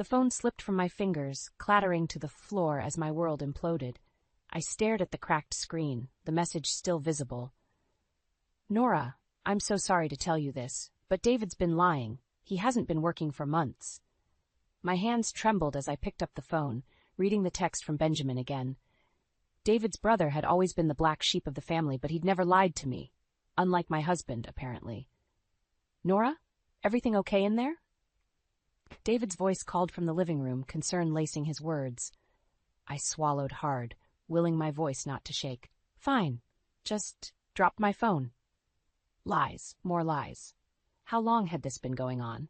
The phone slipped from my fingers, clattering to the floor as my world imploded. I stared at the cracked screen, the message still visible. Nora, I'm so sorry to tell you this, but David's been lying. He hasn't been working for months. My hands trembled as I picked up the phone, reading the text from Benjamin again. David's brother had always been the black sheep of the family, but he'd never lied to me. Unlike my husband, apparently. Nora? Everything okay in there? David's voice called from the living room, concern lacing his words. I swallowed hard, willing my voice not to shake. Fine. Just dropped my phone. Lies. More lies. How long had this been going on?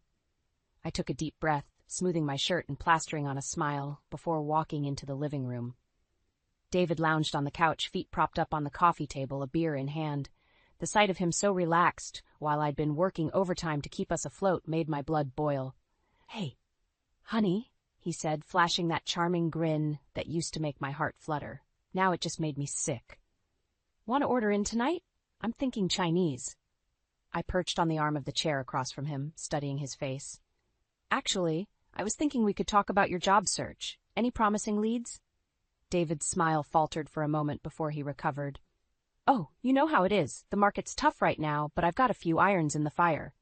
I took a deep breath, smoothing my shirt and plastering on a smile before walking into the living room. David lounged on the couch, feet propped up on the coffee table, a beer in hand. The sight of him so relaxed, while I'd been working overtime to keep us afloat, made my blood boil. Hey, honey, he said, flashing that charming grin that used to make my heart flutter. Now it just made me sick. Want to order in tonight? I'm thinking Chinese. I perched on the arm of the chair across from him, studying his face. Actually, I was thinking we could talk about your job search. Any promising leads? David's smile faltered for a moment before he recovered. Oh, you know how it is. The market's tough right now, but I've got a few irons in the fire.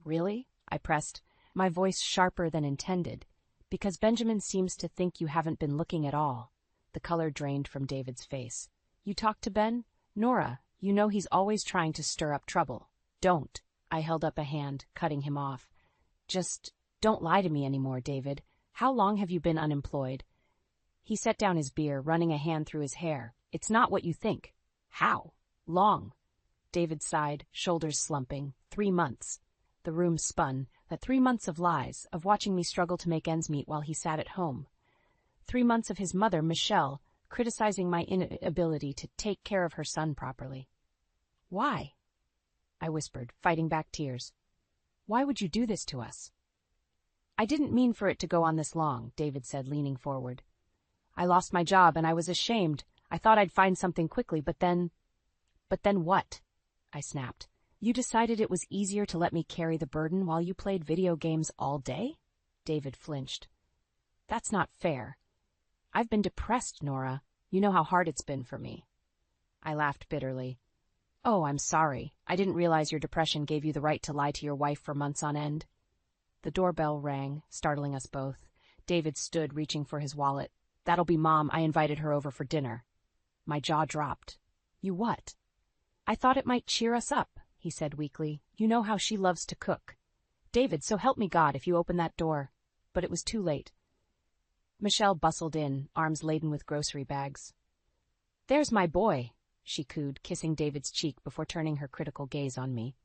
Really? I pressed, my voice sharper than intended. Because Benjamin seems to think you haven't been looking at all. The color drained from David's face. You talked to Ben? Nora, you know he's always trying to stir up trouble. Don't. I held up a hand, cutting him off. Just don't lie to me anymore, David. How long have you been unemployed? He set down his beer, running a hand through his hair. It's not what you think. How? Long. David sighed, shoulders slumping. 3 months. The room spun. That 3 months of lies, of watching me struggle to make ends meet while he sat at home. 3 months of his mother, Michelle, criticizing my inability to take care of her son properly. Why? I whispered, fighting back tears. Why would you do this to us? I didn't mean for it to go on this long, David said, leaning forward. I lost my job and I was ashamed. I thought I'd find something quickly, but then what? I snapped. You decided it was easier to let me carry the burden while you played video games all day? David flinched. That's not fair. I've been depressed, Nora. You know how hard it's been for me. I laughed bitterly. Oh, I'm sorry. I didn't realize your depression gave you the right to lie to your wife for months on end. The doorbell rang, startling us both. David stood, reaching for his wallet. That'll be Mom. I invited her over for dinner. My jaw dropped. You what? I thought it might cheer us up, he said weakly. You know how she loves to cook. David, so help me God if you open that door. But it was too late. Michelle bustled in, arms laden with grocery bags. There's my boy, she cooed, kissing David's cheek before turning her critical gaze on me.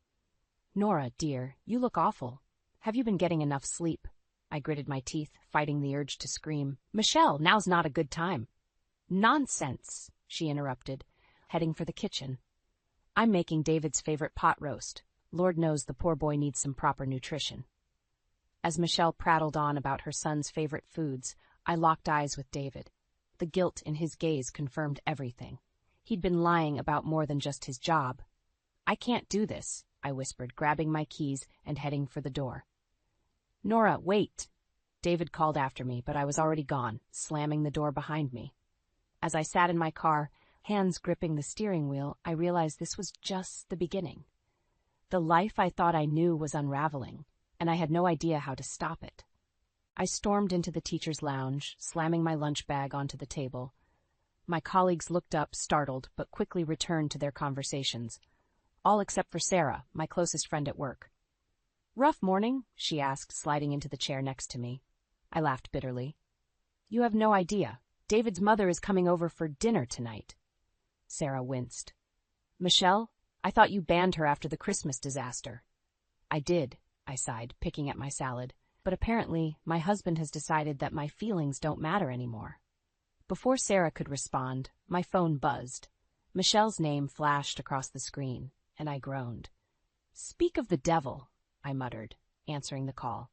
Nora, dear, you look awful. Have you been getting enough sleep? I gritted my teeth, fighting the urge to scream. Michelle, now's not a good time. Nonsense, she interrupted, heading for the kitchen. I'm making David's favorite pot roast. Lord knows the poor boy needs some proper nutrition. As Michelle prattled on about her son's favorite foods, I locked eyes with David. The guilt in his gaze confirmed everything. He'd been lying about more than just his job. I can't do this, I whispered, grabbing my keys and heading for the door. Nora, wait. David called after me, but I was already gone, slamming the door behind me. As I sat in my car, hands gripping the steering wheel, I realized this was just the beginning. The life I thought I knew was unraveling, and I had no idea how to stop it. I stormed into the teacher's lounge, slamming my lunch bag onto the table. My colleagues looked up, startled, but quickly returned to their conversations. All except for Sarah, my closest friend at work. Rough morning? She asked, sliding into the chair next to me. I laughed bitterly. You have no idea. David's mother is coming over for dinner tonight. Sarah winced. Michelle, I thought you banned her after the Christmas disaster. I did, I sighed, picking at my salad. But apparently, my husband has decided that my feelings don't matter anymore. Before Sarah could respond, my phone buzzed. Michelle's name flashed across the screen, and I groaned. Speak of the devil, I muttered, answering the call.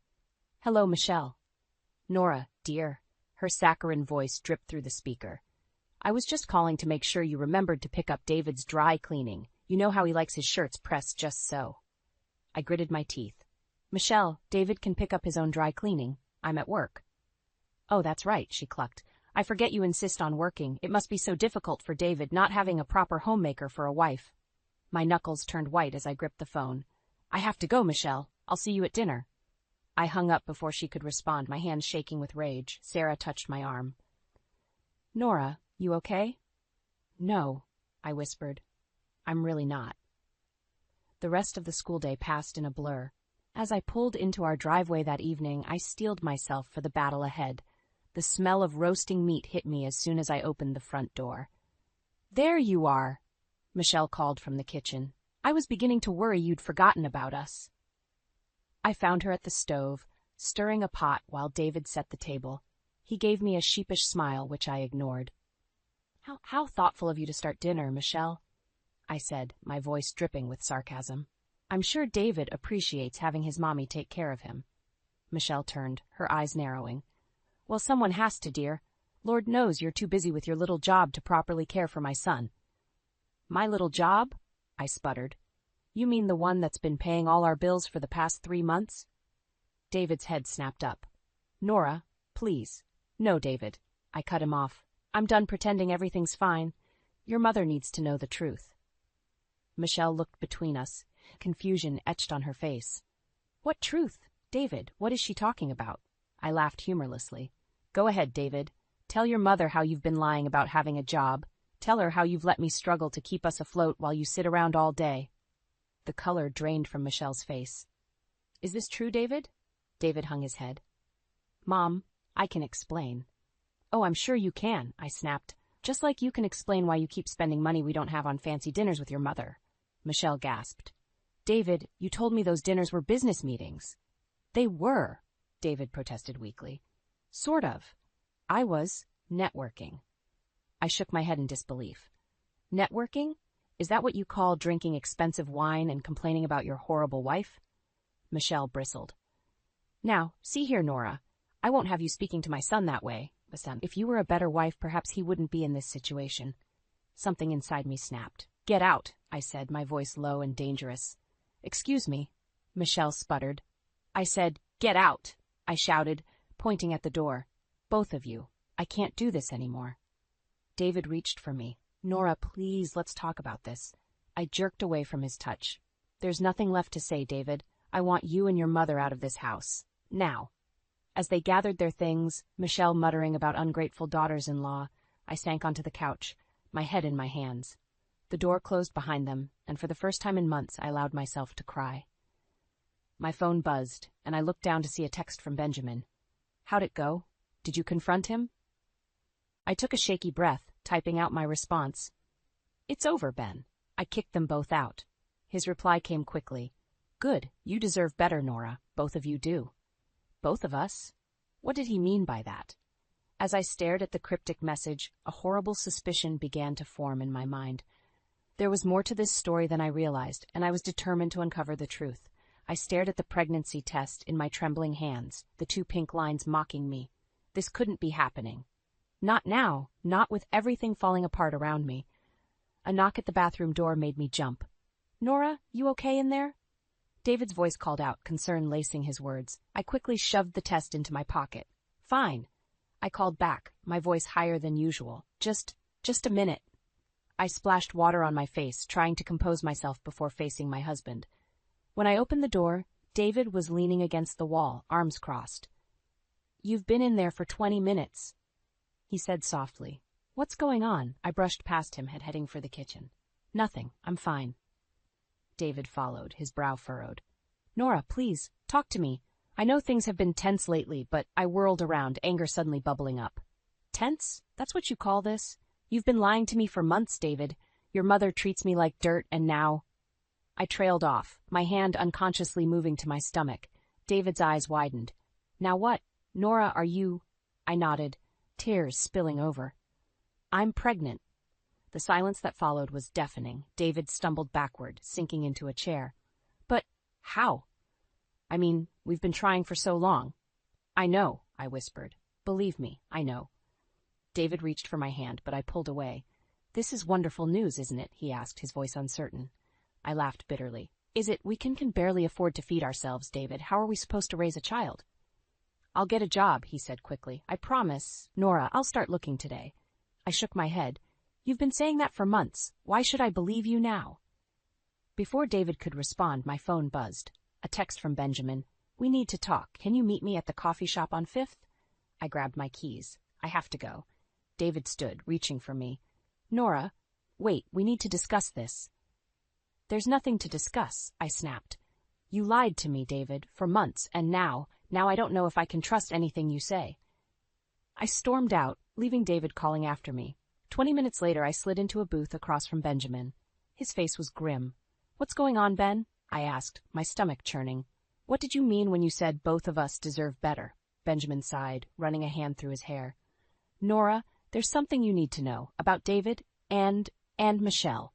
Hello, Michelle. Nora, dear. Her saccharine voice dripped through the speaker. I was just calling to make sure you remembered to pick up David's dry cleaning. You know how he likes his shirts pressed just so. I gritted my teeth. Michelle, David can pick up his own dry cleaning. I'm at work. Oh, that's right, she clucked. I forget you insist on working. It must be so difficult for David not having a proper homemaker for a wife. My knuckles turned white as I gripped the phone. I have to go, Michelle. I'll see you at dinner. I hung up before she could respond, my hands shaking with rage. Sarah touched my arm. Nora, you okay? No, I whispered. I'm really not. The rest of the school day passed in a blur. As I pulled into our driveway that evening, I steeled myself for the battle ahead. The smell of roasting meat hit me as soon as I opened the front door. There you are, Michelle called from the kitchen. I was beginning to worry you'd forgotten about us. I found her at the stove, stirring a pot while David set the table. He gave me a sheepish smile, which I ignored. How thoughtful of you to start dinner, Michelle, I said, my voice dripping with sarcasm. I'm sure David appreciates having his mommy take care of him. Michelle turned, her eyes narrowing. Well, someone has to, dear. Lord knows you're too busy with your little job to properly care for my son. My little job? I sputtered. You mean the one that's been paying all our bills for the past 3 months? David's head snapped up. Nora, please. No, David. I cut him off. I'm done pretending everything's fine. Your mother needs to know the truth. Michelle looked between us, confusion etched on her face. What truth? David, what is she talking about? I laughed humorlessly. Go ahead, David. Tell your mother how you've been lying about having a job. Tell her how you've let me struggle to keep us afloat while you sit around all day. The color drained from Michelle's face. Is this true, David? David hung his head. Mom, I can explain. Oh, I'm sure you can, I snapped. Just like you can explain why you keep spending money we don't have on fancy dinners with your mother. Michelle gasped. David, you told me those dinners were business meetings. They were, David protested weakly. Sort of. I was networking. I shook my head in disbelief. Networking? Is that what you call drinking expensive wine and complaining about your horrible wife? Michelle bristled. Now, see here, Nora. I won't have you speaking to my son that way. If you were a better wife, perhaps he wouldn't be in this situation. Something inside me snapped. Get out, I said, my voice low and dangerous. Excuse me, Michelle sputtered. I said, get out, I shouted, pointing at the door. Both of you. I can't do this anymore. David reached for me. Nora, please, let's talk about this. I jerked away from his touch. There's nothing left to say, David. I want you and your mother out of this house. Now. As they gathered their things, Michelle muttering about ungrateful daughters-in-law, I sank onto the couch, my head in my hands. The door closed behind them, and for the first time in months I allowed myself to cry. My phone buzzed, and I looked down to see a text from Benjamin. How'd it go? Did you confront him? I took a shaky breath, typing out my response. It's over, Ben. I kicked them both out. His reply came quickly. Good, you deserve better, Nora. Both of you do. Both of us? What did he mean by that? As I stared at the cryptic message, a horrible suspicion began to form in my mind. There was more to this story than I realized, and I was determined to uncover the truth. I stared at the pregnancy test in my trembling hands, the 2 pink lines mocking me. This couldn't be happening. Not now, not with everything falling apart around me. A knock at the bathroom door made me jump. Nora, you okay in there? David's voice called out, concern lacing his words. I quickly shoved the test into my pocket. Fine. I called back, my voice higher than usual. Just a minute. I splashed water on my face, trying to compose myself before facing my husband. When I opened the door, David was leaning against the wall, arms crossed. You've been in there for 20 minutes, he said softly. What's going on? I brushed past him, heading for the kitchen. Nothing. I'm fine. David followed, his brow furrowed. Nora, please, talk to me. I know things have been tense lately, but I whirled around, anger suddenly bubbling up. Tense? That's what you call this? You've been lying to me for months, David. Your mother treats me like dirt, and now... I trailed off, my hand unconsciously moving to my stomach. David's eyes widened. Now what? Nora, are you... I nodded, tears spilling over. I'm pregnant. The silence that followed was deafening. David stumbled backward, sinking into a chair. But how? I mean, we've been trying for so long. I know, I whispered. Believe me, I know. David reached for my hand, but I pulled away. This is wonderful news, isn't it? He asked, his voice uncertain. I laughed bitterly. Is it? We can barely afford to feed ourselves, David. How are we supposed to raise a child? I'll get a job, he said quickly. I promise. Nora, I'll start looking today. I shook my head. You've been saying that for months. Why should I believe you now? Before David could respond, my phone buzzed. A text from Benjamin. We need to talk. Can you meet me at the coffee shop on 5th? I grabbed my keys. I have to go. David stood, reaching for me. Nora, wait, we need to discuss this. There's nothing to discuss, I snapped. You lied to me, David, for months, and now I don't know if I can trust anything you say. I stormed out, leaving David calling after me. 20 minutes later, I slid into a booth across from Benjamin. His face was grim. What's going on, Ben? I asked, my stomach churning. What did you mean when you said both of us deserve better? Benjamin sighed, running a hand through his hair. Nora, there's something you need to know about David and Michelle.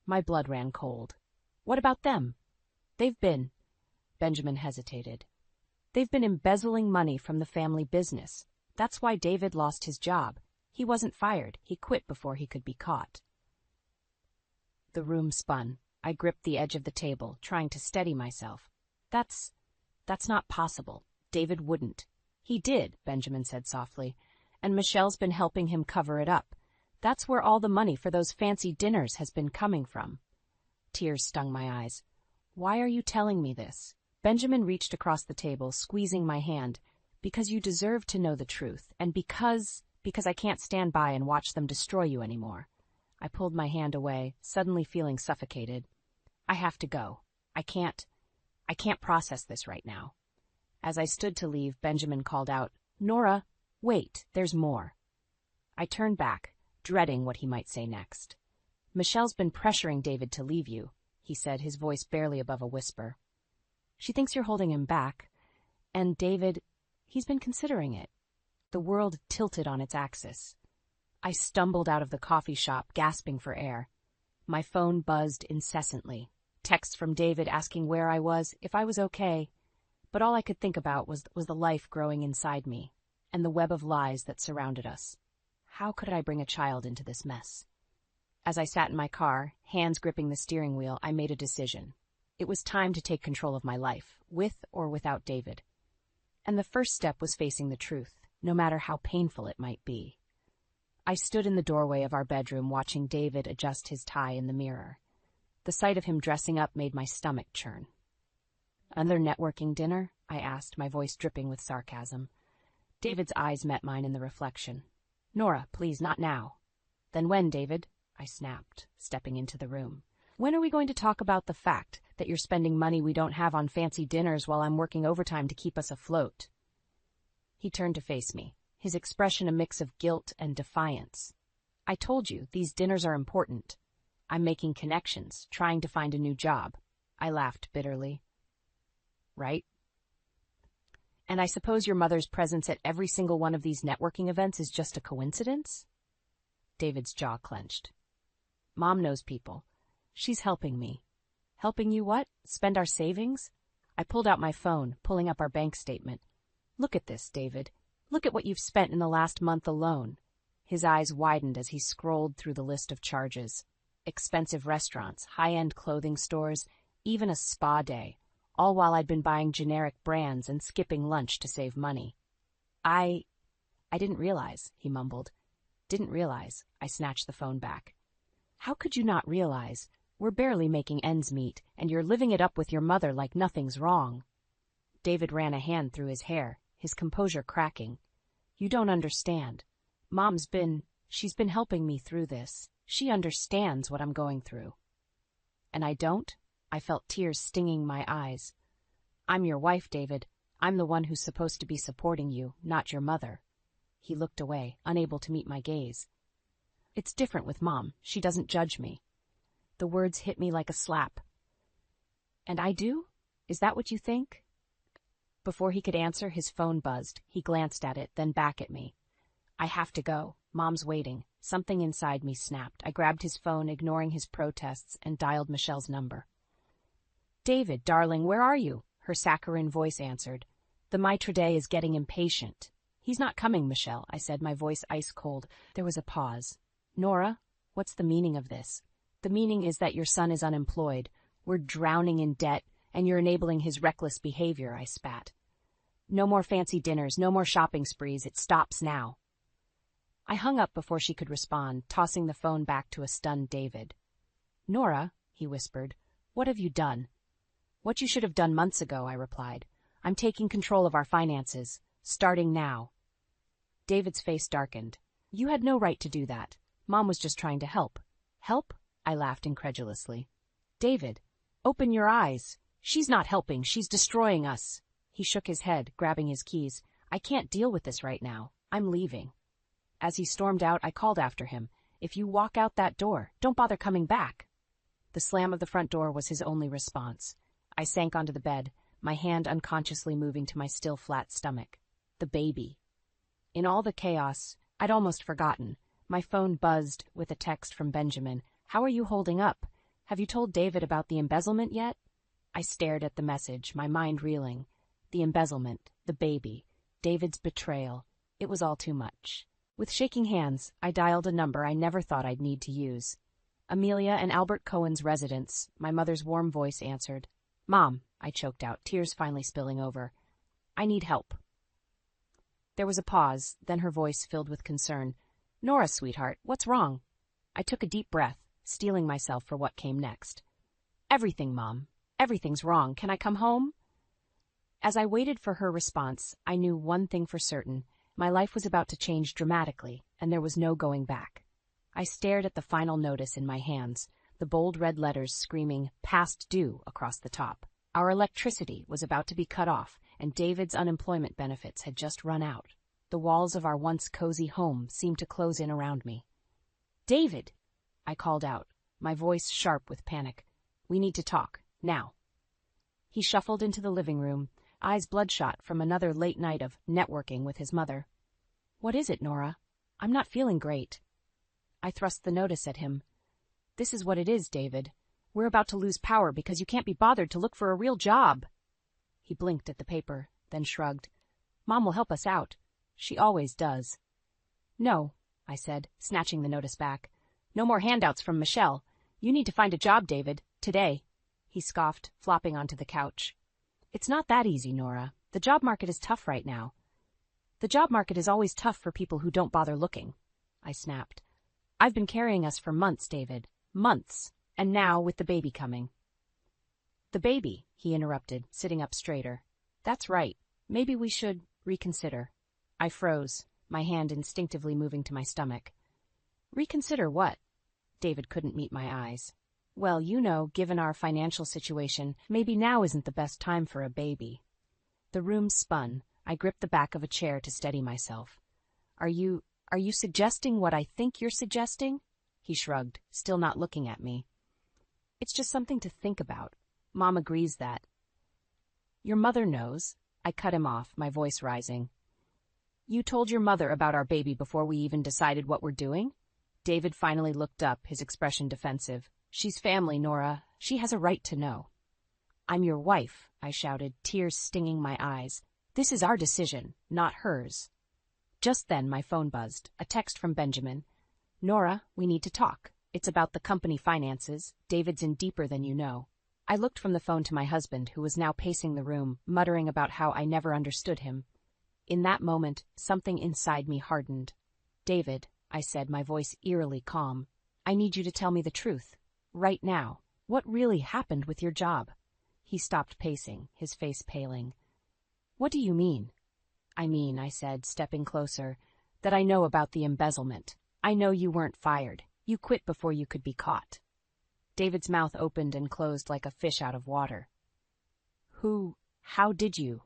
My blood ran cold. What about them? Benjamin hesitated. They've been embezzling money from the family business. That's why David lost his job. He wasn't fired. He quit before he could be caught. The room spun. I gripped the edge of the table, trying to steady myself. That's not possible. David wouldn't. He did, Benjamin said softly, and Michelle's been helping him cover it up. That's where all the money for those fancy dinners has been coming from. Tears stung my eyes. Why are you telling me this? Benjamin reached across the table, squeezing my hand. Because you deserve to know the truth, and because I can't stand by and watch them destroy you anymore. I pulled my hand away, suddenly feeling suffocated. I have to go. I can't process this right now. As I stood to leave, Benjamin called out, Nora, wait, there's more. I turned back, dreading what he might say next. Michelle's been pressuring David to leave you, he said, his voice barely above a whisper. She thinks you're holding him back, and David, he's been considering it. The world tilted on its axis. I stumbled out of the coffee shop, gasping for air. My phone buzzed incessantly. Texts from David asking where I was, if I was okay. But all I could think about was the life growing inside me, and the web of lies that surrounded us. How could I bring a child into this mess? As I sat in my car, hands gripping the steering wheel, I made a decision. It was time to take control of my life, with or without David. And the first step was facing the truth, no matter how painful it might be. I stood in the doorway of our bedroom watching David adjust his tie in the mirror. The sight of him dressing up made my stomach churn. Another networking dinner? I asked, my voice dripping with sarcasm. David's eyes met mine in the reflection. Nora, please, not now. Then when, David? I snapped, stepping into the room. When are we going to talk about the fact that you're spending money we don't have on fancy dinners while I'm working overtime to keep us afloat? He turned to face me, his expression a mix of guilt and defiance. I told you, these dinners are important. I'm making connections, trying to find a new job. I laughed bitterly. Right? And I suppose your mother's presence at every single one of these networking events is just a coincidence? David's jaw clenched. Mom knows people. She's helping me. Helping you what? Spend our savings? I pulled out my phone, pulling up our bank statement. Look at this, David. Look at what you've spent in the last month alone. His eyes widened as he scrolled through the list of charges. Expensive restaurants, high-end clothing stores, even a spa day, all while I'd been buying generic brands and skipping lunch to save money. I didn't realize, he mumbled. Didn't realize. I snatched the phone back. How could you not realize? We're barely making ends meet, and you're living it up with your mother like nothing's wrong. David ran a hand through his hair, his composure cracking. You don't understand. She's been helping me through this. She understands what I'm going through. And I don't? I felt tears stinging my eyes. I'm your wife, David. I'm the one who's supposed to be supporting you, not your mother. He looked away, unable to meet my gaze. It's different with Mom. She doesn't judge me. The words hit me like a slap. And I do? Is that what you think? Before he could answer, his phone buzzed. He glanced at it, then back at me. I have to go. Mom's waiting. Something inside me snapped. I grabbed his phone, ignoring his protests, and dialed Michelle's number. David, darling, where are you? Her saccharine voice answered. The maitre d' is getting impatient. He's not coming, Michelle, I said, my voice ice cold. There was a pause. Nora, what's the meaning of this? The meaning is that your son is unemployed. We're drowning in debt, and you're enabling his reckless behavior, I spat. No more fancy dinners, no more shopping sprees, it stops now. I hung up before she could respond, tossing the phone back to a stunned David. Nora, he whispered, what have you done? What you should have done months ago, I replied. I'm taking control of our finances, starting now. David's face darkened. You had no right to do that. Mom was just trying to help. Help? I laughed incredulously. David, open your eyes. She's not helping, she's destroying us. He shook his head, grabbing his keys. I can't deal with this right now. I'm leaving. As he stormed out, I called after him. If you walk out that door, don't bother coming back. The slam of the front door was his only response. I sank onto the bed, my hand unconsciously moving to my still flat stomach. The baby. In all the chaos, I'd almost forgotten. My phone buzzed with a text from Benjamin. How are you holding up? Have you told David about the embezzlement yet? I stared at the message, my mind reeling. The embezzlement, the baby, David's betrayal. It was all too much. With shaking hands, I dialed a number I never thought I'd need to use. Amelia and Albert Cohen's residence, my mother's warm voice answered. Mom, I choked out, tears finally spilling over. I need help. There was a pause, then her voice filled with concern. Nora, sweetheart, what's wrong? I took a deep breath, steeling myself for what came next. Everything, Mom. Everything's wrong. Can I come home? As I waited for her response, I knew one thing for certain. My life was about to change dramatically, and there was no going back. I stared at the final notice in my hands, the bold red letters screaming, past due, across the top. Our electricity was about to be cut off, and David's unemployment benefits had just run out. The walls of our once cozy home seemed to close in around me. David! I called out, my voice sharp with panic. We need to talk, now. He shuffled into the living room, eyes bloodshot from another late night of networking with his mother. What is it, Nora? I'm not feeling great. I thrust the notice at him. This is what it is, David. We're about to lose power because you can't be bothered to look for a real job. He blinked at the paper, then shrugged. Mom will help us out. She always does. No, I said, snatching the notice back. No more handouts from Michelle. You need to find a job, David, today. He scoffed, flopping onto the couch. It's not that easy, Nora. The job market is tough right now. The job market is always tough for people who don't bother looking, I snapped. I've been carrying us for months, David. Months. And now with the baby coming. The baby, he interrupted, sitting up straighter. That's right. Maybe we should reconsider. I froze, my hand instinctively moving to my stomach. Reconsider what? David couldn't meet my eyes. Well, you know, given our financial situation, maybe now isn't the best time for a baby. The room spun. I gripped the back of a chair to steady myself. Are you suggesting what I think you're suggesting? He shrugged, still not looking at me. It's just something to think about. Mom agrees that. Your mother knows. I cut him off, my voice rising. You told your mother about our baby before we even decided what we're doing? David finally looked up, his expression defensive. She's family, Nora. She has a right to know. I'm your wife, I shouted, tears stinging my eyes. This is our decision, not hers. Just then my phone buzzed, a text from Benjamin. Nora, we need to talk. It's about the company finances. David's in deeper than you know. I looked from the phone to my husband, who was now pacing the room, muttering about how I never understood him. In that moment, something inside me hardened. David, I said, my voice eerily calm, I need you to tell me the truth. Right now. What really happened with your job? He stopped pacing, his face paling. What do you mean? I mean, I said, stepping closer, that I know about the embezzlement. I know you weren't fired. You quit before you could be caught. David's mouth opened and closed like a fish out of water. How did you?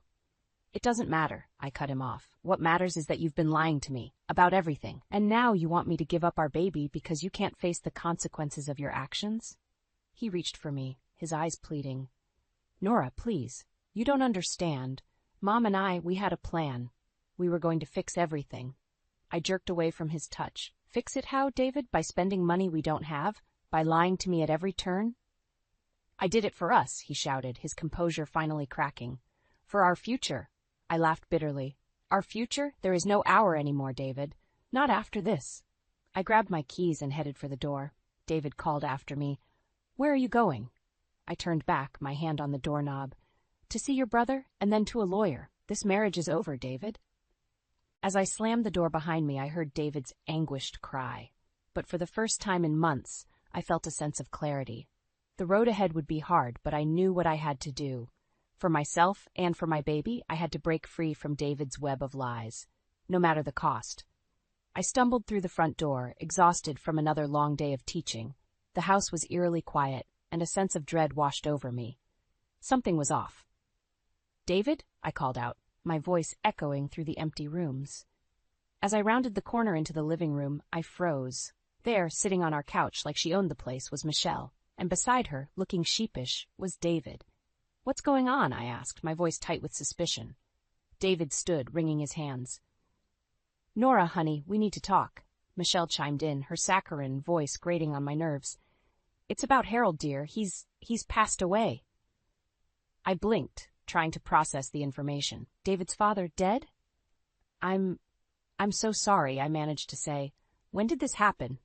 It doesn't matter, I cut him off. What matters is that you've been lying to me, about everything, and now you want me to give up our baby because you can't face the consequences of your actions? He reached for me, his eyes pleading. Nora, please, you don't understand. Mom and I, we had a plan. We were going to fix everything. I jerked away from his touch. Fix it how, David? By spending money we don't have? By lying to me at every turn? I did it for us, he shouted, his composure finally cracking. For our future. I laughed bitterly. Our future? There is no hour anymore, David. Not after this. I grabbed my keys and headed for the door. David called after me. Where are you going? I turned back, my hand on the doorknob. To see your brother, and then to a lawyer. This marriage is over, David." As I slammed the door behind me, I heard David's anguished cry. But for the first time in months, I felt a sense of clarity. The road ahead would be hard, but I knew what I had to do. For myself and for my baby, I had to break free from David's web of lies, no matter the cost. I stumbled through the front door, exhausted from another long day of teaching. The house was eerily quiet, and a sense of dread washed over me. Something was off. "David?" I called out, my voice echoing through the empty rooms. As I rounded the corner into the living room, I froze. There, sitting on our couch like she owned the place, was Michelle, and beside her, looking sheepish, was David. "What's going on?" I asked, my voice tight with suspicion. David stood, wringing his hands. "Nora, honey, we need to talk," Michelle chimed in, her saccharine voice grating on my nerves. "It's about Harold, dear. He's passed away." I blinked, trying to process the information. "David's father dead?" I'm so sorry," I managed to say. "When did this happen?"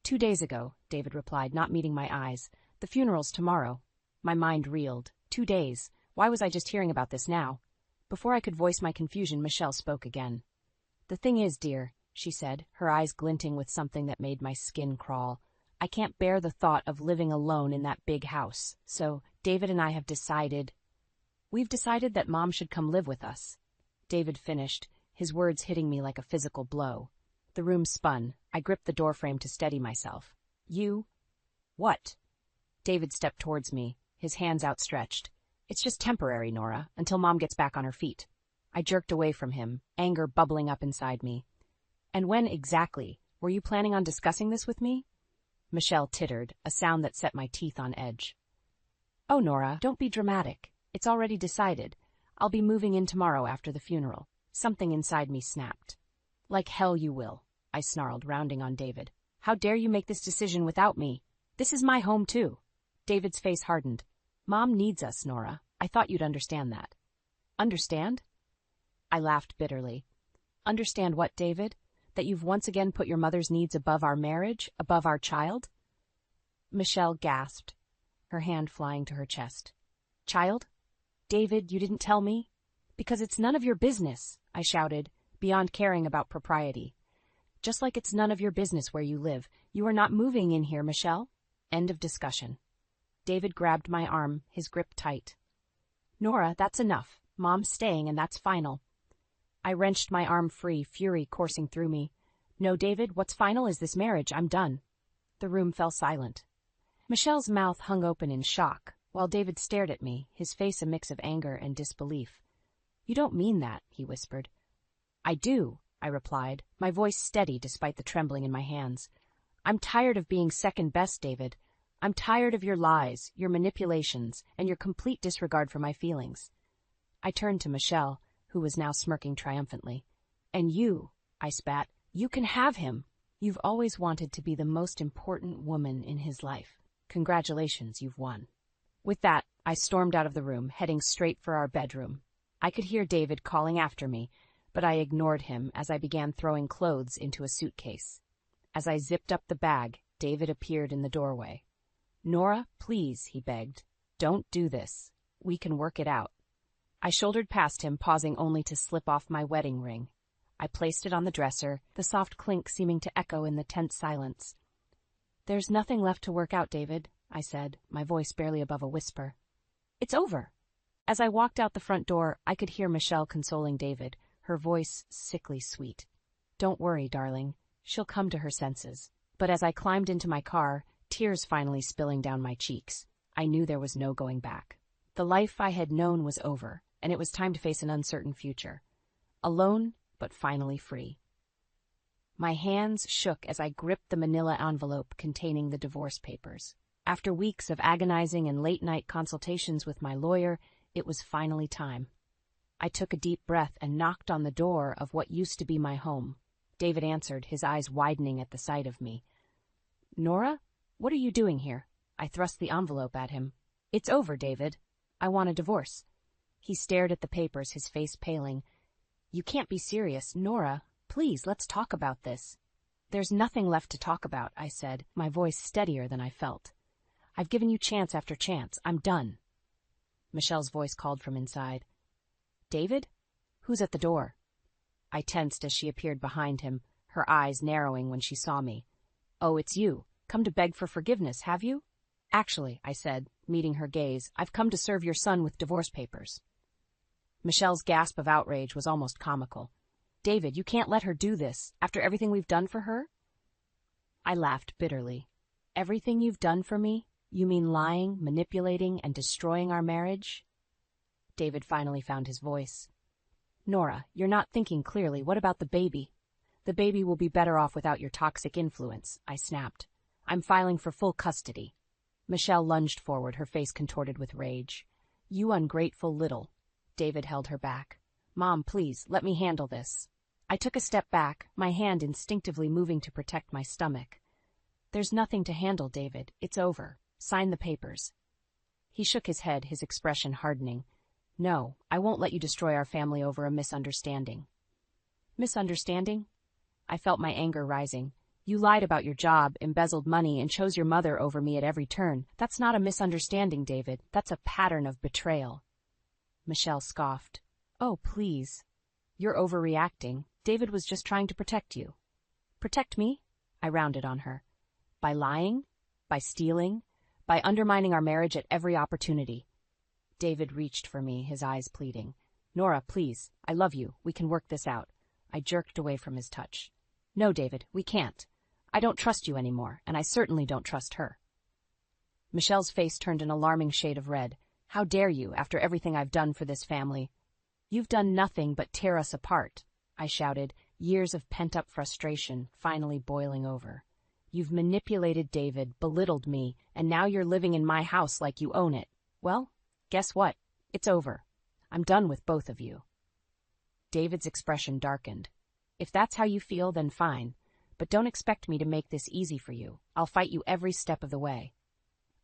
2 days ago, David replied, not meeting my eyes. "The funeral's tomorrow." My mind reeled. 2 days. Why was I just hearing about this now? Before I could voice my confusion, Michelle spoke again. "The thing is, dear," she said, her eyes glinting with something that made my skin crawl, "I can't bear the thought of living alone in that big house. So, David and I have decided... We've decided that Mom should come live with us." David finished, his words hitting me like a physical blow. The room spun. I gripped the doorframe to steady myself. "You..." "What?" David stepped towards me, his hands outstretched. "It's just temporary, Nora, until Mom gets back on her feet." I jerked away from him, anger bubbling up inside me. "And when exactly? Were you planning on discussing this with me?" Michelle tittered, a sound that set my teeth on edge. "Oh, Nora, don't be dramatic. It's already decided. I'll be moving in tomorrow after the funeral." Something inside me snapped. "Like hell you will," I snarled, rounding on David. "How dare you make this decision without me? This is my home, too." David's face hardened. "Mom needs us, Nora. I thought you'd understand that." "Understand?" I laughed bitterly. "Understand what, David? That you've once again put your mother's needs above our marriage, above our child?" Michelle gasped, her hand flying to her chest. "Child? David, you didn't tell me?" "Because it's none of your business," I shouted, beyond caring about propriety. "Just like it's none of your business where you live. You are not moving in here, Michelle." End of discussion. David grabbed my arm, his grip tight. "Nora, that's enough. Mom's staying, and that's final." I wrenched my arm free, fury coursing through me. "No, David, what's final is this marriage. I'm done." The room fell silent. Michelle's mouth hung open in shock, while David stared at me, his face a mix of anger and disbelief. "You don't mean that," he whispered. "I do," I replied, my voice steady despite the trembling in my hands. "I'm tired of being second best, David. I'm tired of your lies, your manipulations, and your complete disregard for my feelings." I turned to Michelle, who was now smirking triumphantly. "And you," I spat, "you can have him. You've always wanted to be the most important woman in his life. Congratulations, you've won." With that, I stormed out of the room, heading straight for our bedroom. I could hear David calling after me, but I ignored him as I began throwing clothes into a suitcase. As I zipped up the bag, David appeared in the doorway. "Nora, please," he begged. "Don't do this. We can work it out." I shouldered past him, pausing only to slip off my wedding ring. I placed it on the dresser, the soft clink seeming to echo in the tense silence. "There's nothing left to work out, David," I said, my voice barely above a whisper. "It's over." As I walked out the front door, I could hear Michelle consoling David, her voice sickly sweet. "Don't worry, darling. She'll come to her senses." But as I climbed into my car, tears finally spilling down my cheeks, I knew there was no going back. The life I had known was over, and it was time to face an uncertain future. Alone, but finally free. My hands shook as I gripped the manila envelope containing the divorce papers. After weeks of agonizing and late-night consultations with my lawyer, it was finally time. I took a deep breath and knocked on the door of what used to be my home. David answered, his eyes widening at the sight of me. "Nora, what are you doing here?" I thrust the envelope at him. "It's over, David. I want a divorce." He stared at the papers, his face paling. "You can't be serious. Nora, please, let's talk about this." "There's nothing left to talk about," I said, my voice steadier than I felt. "I've given you chance after chance. I'm done." Michelle's voice called from inside. "David, Who's at the door? I tensed as she appeared behind him, her eyes narrowing when she saw me. Oh, it's you. Come to beg for forgiveness, have you? Actually, I said, meeting her gaze, I've come to serve your son with divorce papers. Michelle's gasp of outrage was almost comical. David, you can't let her do this, after everything we've done for her? I laughed bitterly. Everything you've done for me? You mean lying, manipulating, and destroying our marriage? David finally found his voice. Nora, you're not thinking clearly. What about the baby? The baby will be better off without your toxic influence, I snapped. I'm filing for full custody. Michelle lunged forward, her face contorted with rage. You ungrateful little. David held her back. Mom, please, let me handle this. I took a step back, my hand instinctively moving to protect my stomach. There's nothing to handle, David. It's over. Sign the papers. He shook his head, his expression hardening. No, I won't let you destroy our family over a misunderstanding. Misunderstanding? I felt my anger rising. You lied about your job, embezzled money, and chose your mother over me at every turn. That's not a misunderstanding, David. That's a pattern of betrayal. Michelle scoffed. Oh, please. You're overreacting. David was just trying to protect you. Protect me? I rounded on her. By lying? By stealing? By undermining our marriage at every opportunity. David reached for me, his eyes pleading. Nora, please. I love you. We can work this out. I jerked away from his touch. No, David, we can't. I don't trust you anymore, and I certainly don't trust her. Michelle's face turned an alarming shade of red. How dare you, after everything I've done for this family? You've done nothing but tear us apart, I shouted, years of pent-up frustration finally boiling over. You've manipulated David, belittled me, and now you're living in my house like you own it. Well, guess what? It's over. I'm done with both of you. David's expression darkened. If that's how you feel, then fine. But don't expect me to make this easy for you. I'll fight you every step of the way.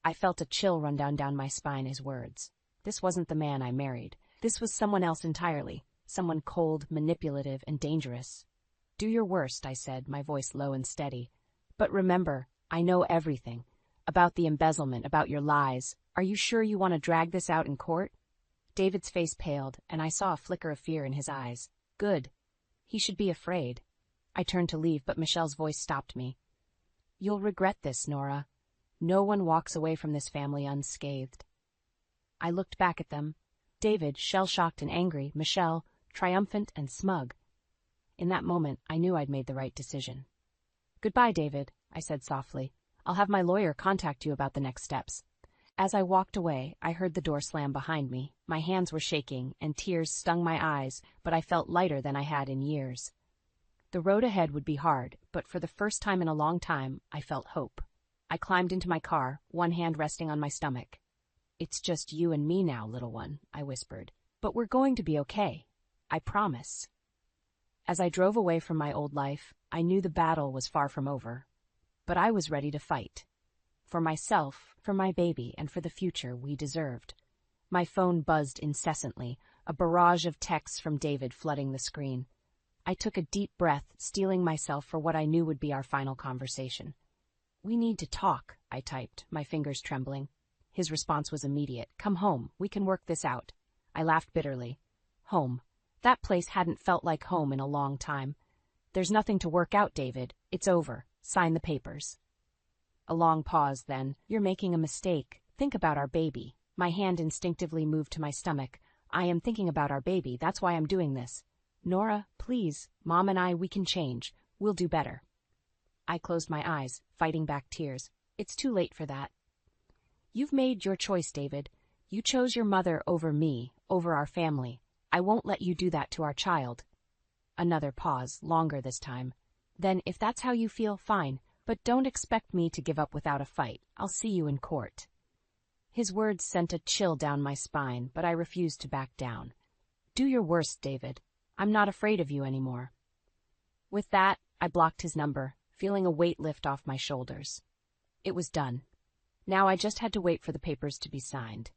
I felt a chill run down my spine, his words. This wasn't the man I married. This was someone else entirely. Someone cold, manipulative, and dangerous. Do your worst, I said, my voice low and steady. But remember, I know everything. About the embezzlement, about your lies. Are you sure you want to drag this out in court? David's face paled, and I saw a flicker of fear in his eyes. Good. He should be afraid. I turned to leave, but Michelle's voice stopped me. You'll regret this, Nora. No one walks away from this family unscathed. I looked back at them. David, shell-shocked and angry, Michelle, triumphant and smug. In that moment, I knew I'd made the right decision. Goodbye, David, I said softly. I'll have my lawyer contact you about the next steps. As I walked away, I heard the door slam behind me. My hands were shaking, and tears stung my eyes, but I felt lighter than I had in years. The road ahead would be hard, but for the first time in a long time, I felt hope. I climbed into my car, one hand resting on my stomach. It's just you and me now, little one, I whispered. But we're going to be okay. I promise. As I drove away from my old life, I knew the battle was far from over. But I was ready to fight. For myself, for my baby, and for the future we deserved. My phone buzzed incessantly, a barrage of texts from David flooding the screen. I took a deep breath, steeling myself for what I knew would be our final conversation. We need to talk, I typed, my fingers trembling. His response was immediate. Come home. We can work this out. I laughed bitterly. Home. That place hadn't felt like home in a long time. There's nothing to work out, David. It's over. Sign the papers. A long pause, then. You're making a mistake. Think about our baby. My hand instinctively moved to my stomach. I am thinking about our baby. That's why I'm doing this. Nora, please. Mom and I, we can change. We'll do better. I closed my eyes, fighting back tears. It's too late for that. You've made your choice, David. You chose your mother over me, over our family. I won't let you do that to our child. Another pause, longer this time. Then, if that's how you feel, fine. But don't expect me to give up without a fight. I'll see you in court. His words sent a chill down my spine, but I refused to back down. Do your worst, David. I'm not afraid of you anymore. With that, I blocked his number, feeling a weight lift off my shoulders. It was done. Now I just had to wait for the papers to be signed.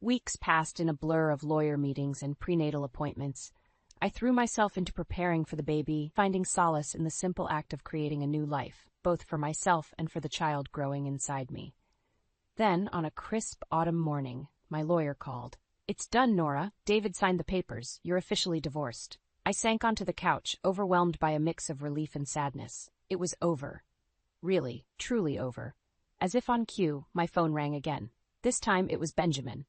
Weeks passed in a blur of lawyer meetings and prenatal appointments. I threw myself into preparing for the baby, finding solace in the simple act of creating a new life, both for myself and for the child growing inside me. Then, on a crisp autumn morning, my lawyer called. It's done, Nora. David signed the papers. You're officially divorced. I sank onto the couch, overwhelmed by a mix of relief and sadness. It was over. Really, truly over. As if on cue, my phone rang again. This time it was Benjamin.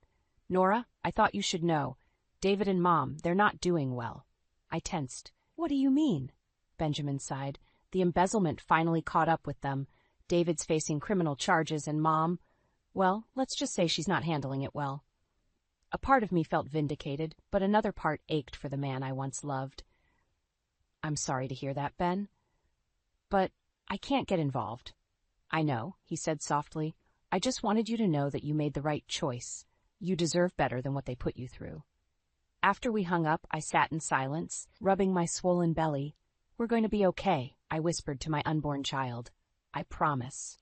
Nora, I thought you should know. David and Mom, they're not doing well. I tensed. What do you mean? Benjamin sighed. The embezzlement finally caught up with them. David's facing criminal charges and Mom, well, let's just say she's not handling it well. A part of me felt vindicated, but another part ached for the man I once loved. I'm sorry to hear that, Ben. But I can't get involved. I know, he said softly. I just wanted you to know that you made the right choice. You deserve better than what they put you through. After we hung up, I sat in silence, rubbing my swollen belly. We're going to be okay, I whispered to my unborn child. I promise.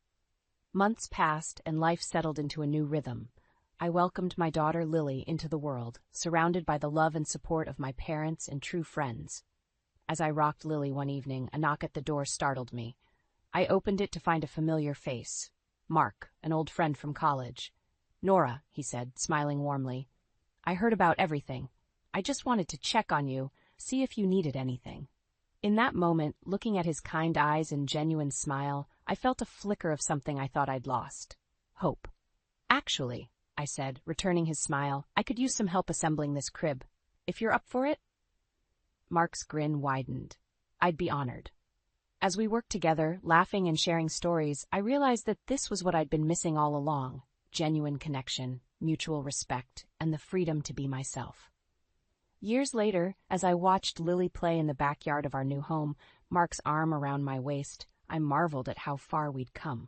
Months passed, and life settled into a new rhythm. I welcomed my daughter Lily into the world, surrounded by the love and support of my parents and true friends. As I rocked Lily one evening, a knock at the door startled me. I opened it to find a familiar face. Mark, an old friend from college. Nora, he said, smiling warmly. I heard about everything. I just wanted to check on you, see if you needed anything. In that moment, looking at his kind eyes and genuine smile, I felt a flicker of something I thought I'd lost. Hope. Actually, I said, returning his smile, I could use some help assembling this crib. If you're up for it? Mark's grin widened. I'd be honored. As we worked together, laughing and sharing stories, I realized that this was what I'd been missing all along. Genuine connection, mutual respect, and the freedom to be myself. Years later, as I watched Lily play in the backyard of our new home, Mark's arm around my waist, I marveled at how far we'd come.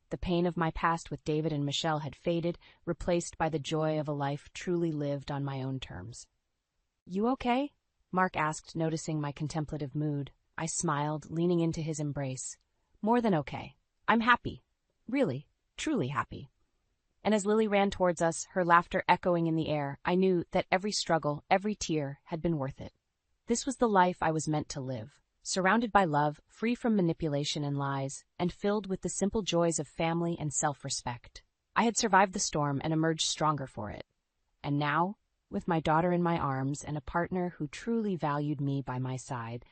The pain of my past with David and Michelle had faded, replaced by the joy of a life truly lived on my own terms. You okay? Mark asked, noticing my contemplative mood. I smiled, leaning into his embrace. More than okay. I'm happy. Really, truly happy. And as Lily ran towards us, her laughter echoing in the air, I knew that every struggle, every tear, had been worth it. This was the life I was meant to live, surrounded by love, free from manipulation and lies, and filled with the simple joys of family and self-respect. I had survived the storm and emerged stronger for it. And now, with my daughter in my arms and a partner who truly valued me by my side,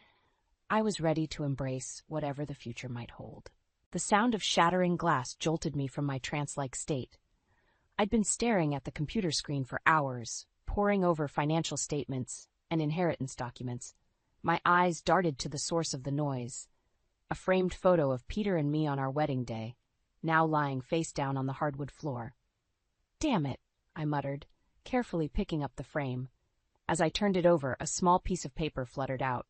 I was ready to embrace whatever the future might hold. The sound of shattering glass jolted me from my trance-like state. I'd been staring at the computer screen for hours, poring over financial statements and inheritance documents. My eyes darted to the source of the noise, a framed photo of Peter and me on our wedding day, now lying face down on the hardwood floor. Damn it, I muttered, carefully picking up the frame. As I turned it over, a small piece of paper fluttered out.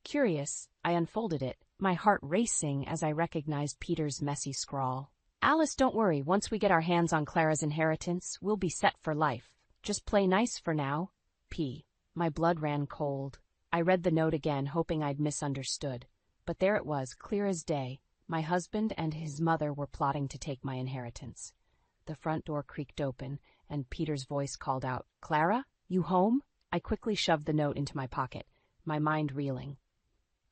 Curious, I unfolded it, my heart racing as I recognized Peter's messy scrawl. Alice, don't worry, once we get our hands on Clara's inheritance, we'll be set for life. Just play nice for now. P. My blood ran cold. I read the note again, hoping I'd misunderstood. But there it was, clear as day. My husband and his mother were plotting to take my inheritance. The front door creaked open, and Peter's voice called out, Clara, you home? I quickly shoved the note into my pocket, my mind reeling.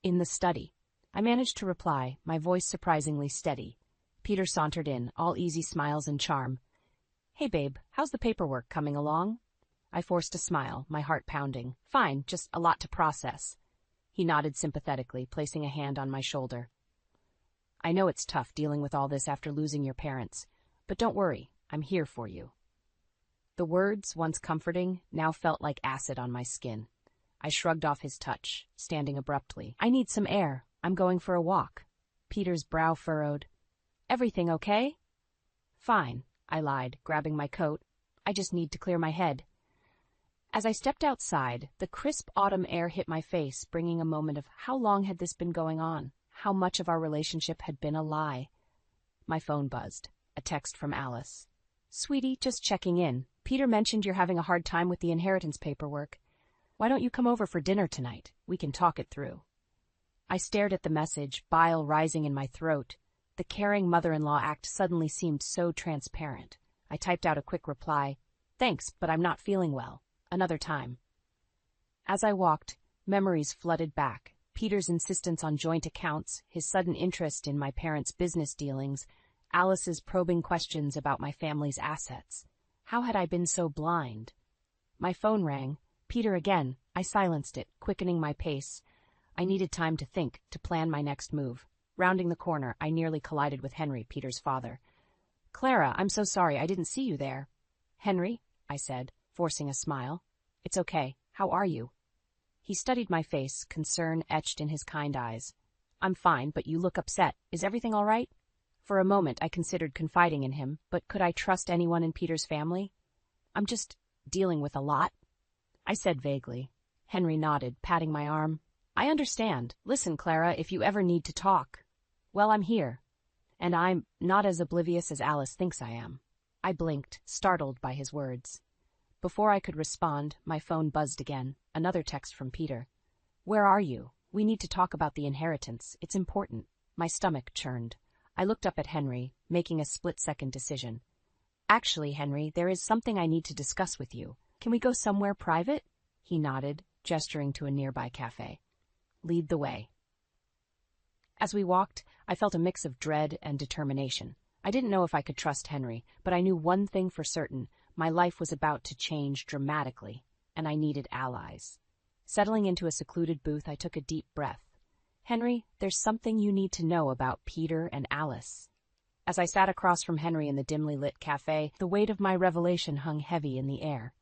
In the study. I managed to reply, my voice surprisingly steady. Peter sauntered in, all easy smiles and charm. Hey, babe, how's the paperwork coming along? I forced a smile, my heart pounding. Fine, just a lot to process. He nodded sympathetically, placing a hand on my shoulder. I know it's tough dealing with all this after losing your parents, but don't worry, I'm here for you. The words, once comforting, now felt like acid on my skin. I shrugged off his touch, standing abruptly. I need some air. I'm going for a walk. Peter's brow furrowed. Everything okay? Fine, I lied, grabbing my coat. I just need to clear my head. As I stepped outside, the crisp autumn air hit my face, bringing a moment of how long had this been going on, how much of our relationship had been a lie. My phone buzzed, a text from Alice. Sweetie, just checking in. Peter mentioned you're having a hard time with the inheritance paperwork. Why don't you come over for dinner tonight? We can talk it through. I stared at the message, bile rising in my throat. The caring mother-in-law act suddenly seemed so transparent. I typed out a quick reply. Thanks, but I'm not feeling well. Another time. As I walked, memories flooded back. Peter's insistence on joint accounts, his sudden interest in my parents' business dealings, Alice's probing questions about my family's assets. How had I been so blind? My phone rang. Peter again. I silenced it, quickening my pace. I needed time to think, to plan my next move. Rounding the corner, I nearly collided with Henry, Peter's father. "Clara, I'm so sorry, I didn't see you there." "Henry," I said, forcing a smile. "It's okay. How are you?" He studied my face, concern etched in his kind eyes. "I'm fine, but you look upset. Is everything all right?" For a moment, I considered confiding in him, but could I trust anyone in Peter's family? "I'm just dealing with a lot," I said vaguely. Henry nodded, patting my arm. "I understand. Listen, Clara, if you ever need to talk, well, I'm here. And I'm not as oblivious as Alice thinks I am." I blinked, startled by his words. Before I could respond, my phone buzzed again. Another text from Peter. "Where are you? We need to talk about the inheritance. It's important." My stomach churned. I looked up at Henry, making a split-second decision. "Actually, Henry, there is something I need to discuss with you. Can we go somewhere private?" He nodded, gesturing to a nearby cafe. "Lead the way." As we walked, I felt a mix of dread and determination. I didn't know if I could trust Henry, but I knew one thing for certain. My life was about to change dramatically, and I needed allies. Settling into a secluded booth, I took a deep breath. "Henry, there's something you need to know about Peter and Alice." As I sat across from Henry in the dimly lit cafe, the weight of my revelation hung heavy in the air.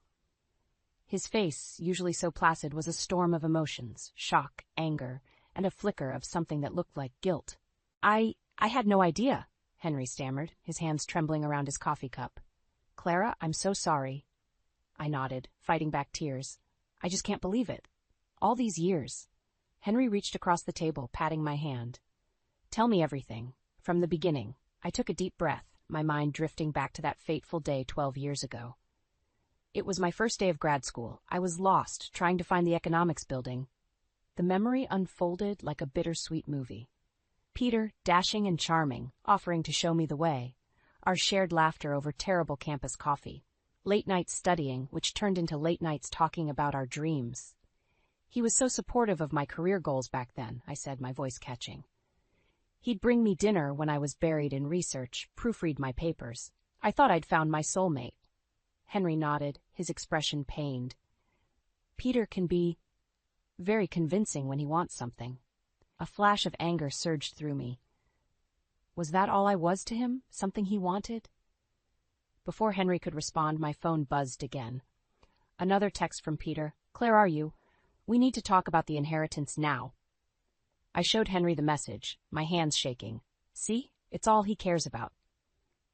His face, usually so placid, was a storm of emotions, shock, anger, and a flicker of something that looked like guilt. I had no idea," Henry stammered, his hands trembling around his coffee cup. "Clara, I'm so sorry." I nodded, fighting back tears. "I just can't believe it. All these years." Henry reached across the table, patting my hand. "Tell me everything, from the beginning." I took a deep breath, my mind drifting back to that fateful day 12 years ago. It was my first day of grad school. I was lost, trying to find the economics building. The memory unfolded like a bittersweet movie. Peter, dashing and charming, offering to show me the way. Our shared laughter over terrible campus coffee. Late nights studying, which turned into late nights talking about our dreams. "He was so supportive of my career goals back then," I said, my voice catching. "He'd bring me dinner when I was buried in research, proofread my papers. I thought I'd found my soulmate." Henry nodded, his expression pained. "Peter can be very convincing when he wants something." A flash of anger surged through me. Was that all I was to him? Something he wanted? Before Henry could respond, my phone buzzed again. Another text from Peter. "Claire, are you? We need to talk about the inheritance now." I showed Henry the message, my hands shaking. "See? It's all he cares about."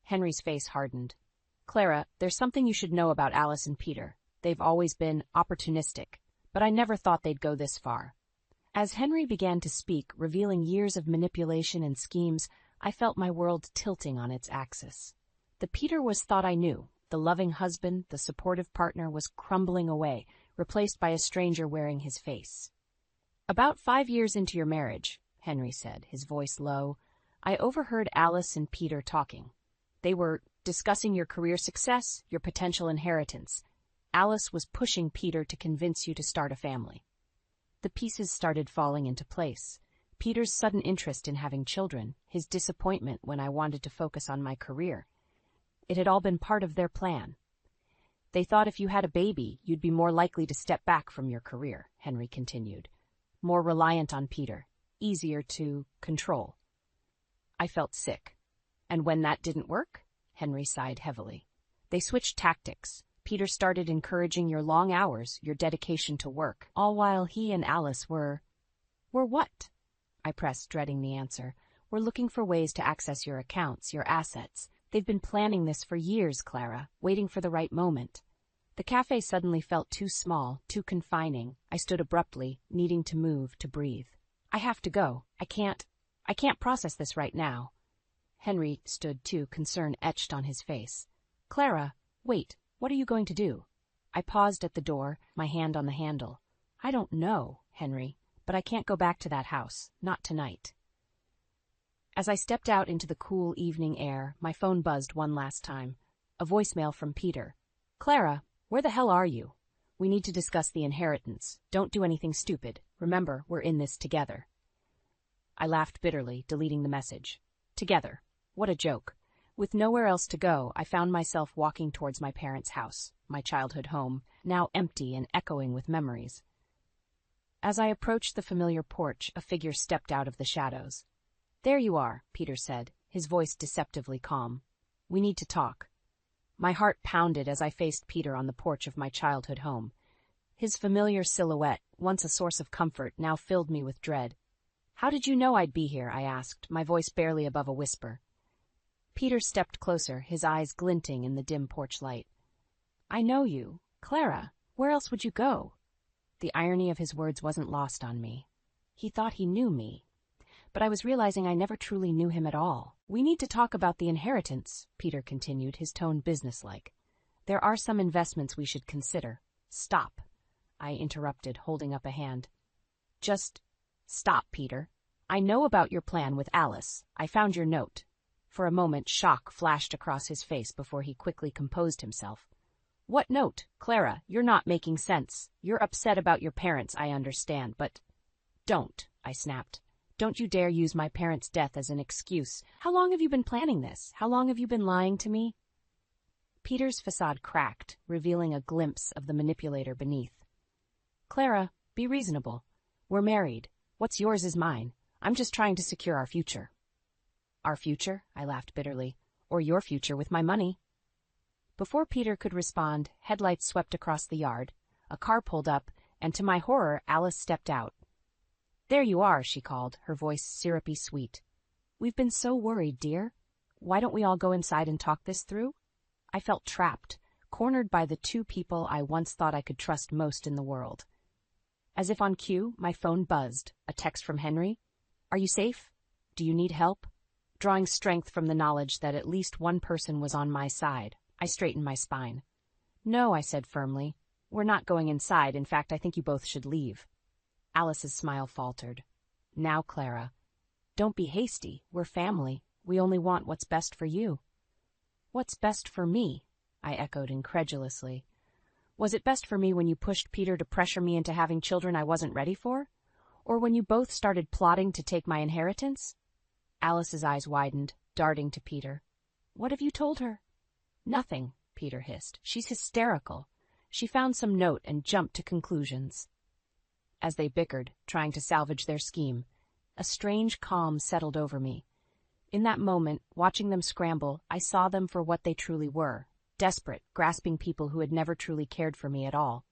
Henry's face hardened. "Clara, there's something you should know about Alice and Peter. They've always been opportunistic, but I never thought they'd go this far." As Henry began to speak, revealing years of manipulation and schemes, I felt my world tilting on its axis. The Peter was thought I knew. The loving husband, the supportive partner, was crumbling away, replaced by a stranger wearing his face. "About 5 years into your marriage," Henry said, his voice low, "I overheard Alice and Peter talking. They were discussing your career success, your potential inheritance. Alice was pushing Peter to convince you to start a family." The pieces started falling into place. Peter's sudden interest in having children, his disappointment when I wanted to focus on my career. It had all been part of their plan. "They thought if you had a baby, you'd be more likely to step back from your career," Henry continued. "More reliant on Peter, easier to control." I felt sick. "And when that didn't work?" Henry sighed heavily. "They switched tactics. Peter started encouraging your long hours, your dedication to work, all while he and Alice were what?" I pressed, dreading the answer. "We're looking for ways to access your accounts, your assets. They've been planning this for years, Clara, waiting for the right moment." The cafe suddenly felt too small, too confining. I stood abruptly, needing to move, to breathe. "I have to go. I can't process this right now." Henry stood too, concern etched on his face. "Clara, wait. What are you going to do?" I paused at the door, my hand on the handle. "I don't know, Henry, but I can't go back to that house. Not tonight." As I stepped out into the cool evening air, my phone buzzed one last time. A voicemail from Peter. "Clara, where the hell are you? We need to discuss the inheritance. Don't do anything stupid. Remember, we're in this together." I laughed bitterly, deleting the message. Together. What a joke. With nowhere else to go, I found myself walking towards my parents' house, my childhood home, now empty and echoing with memories. As I approached the familiar porch, a figure stepped out of the shadows. "There you are," Peter said, his voice deceptively calm. "We need to talk." My heart pounded as I faced Peter on the porch of my childhood home. His familiar silhouette, once a source of comfort, now filled me with dread. "How did you know I'd be here?" I asked, my voice barely above a whisper. Peter stepped closer, his eyes glinting in the dim porch light. "I know you. Clara, where else would you go?" The irony of his words wasn't lost on me. He thought he knew me, but I was realizing I never truly knew him at all. "We need to talk about the inheritance," Peter continued, his tone businesslike. "There are some investments we should consider." "Stop," I interrupted, holding up a hand. "Just stop, Peter. I know about your plan with Alice. I found your note." For a moment, shock flashed across his face before he quickly composed himself. "What note? Clara, you're not making sense. You're upset about your parents, I understand, but—" "Don't," I snapped. "Don't you dare use my parents' death as an excuse. How long have you been planning this? How long have you been lying to me?" Peter's facade cracked, revealing a glimpse of the manipulator beneath. "Clara, be reasonable. We're married. What's yours is mine. I'm just trying to secure our future." "Our future?" I laughed bitterly. "Or your future with my money." Before Peter could respond, headlights swept across the yard, a car pulled up, and to my horror, Alice stepped out. "There you are," she called, her voice syrupy sweet. "We've been so worried, dear. Why don't we all go inside and talk this through?" I felt trapped, cornered by the two people I once thought I could trust most in the world. As if on cue, my phone buzzed, a text from Henry. "Are you safe? Do you need help?" Drawing strength from the knowledge that at least one person was on my side, I straightened my spine. "No," I said firmly. "We're not going inside. In fact, I think you both should leave." Alice's smile faltered. "Now, Clara, don't be hasty. We're family. We only want what's best for you." "What's best for me?" I echoed incredulously. "Was it best for me when you pushed Peter to pressure me into having children I wasn't ready for? Or when you both started plotting to take my inheritance?" Alice's eyes widened, darting to Peter. "What have you told her?" "Nothing," Peter hissed. "She's hysterical. She found some note and jumped to conclusions." As they bickered, trying to salvage their scheme, a strange calm settled over me. In that moment, watching them scramble, I saw them for what they truly were, desperate, grasping people who had never truly cared for me at all.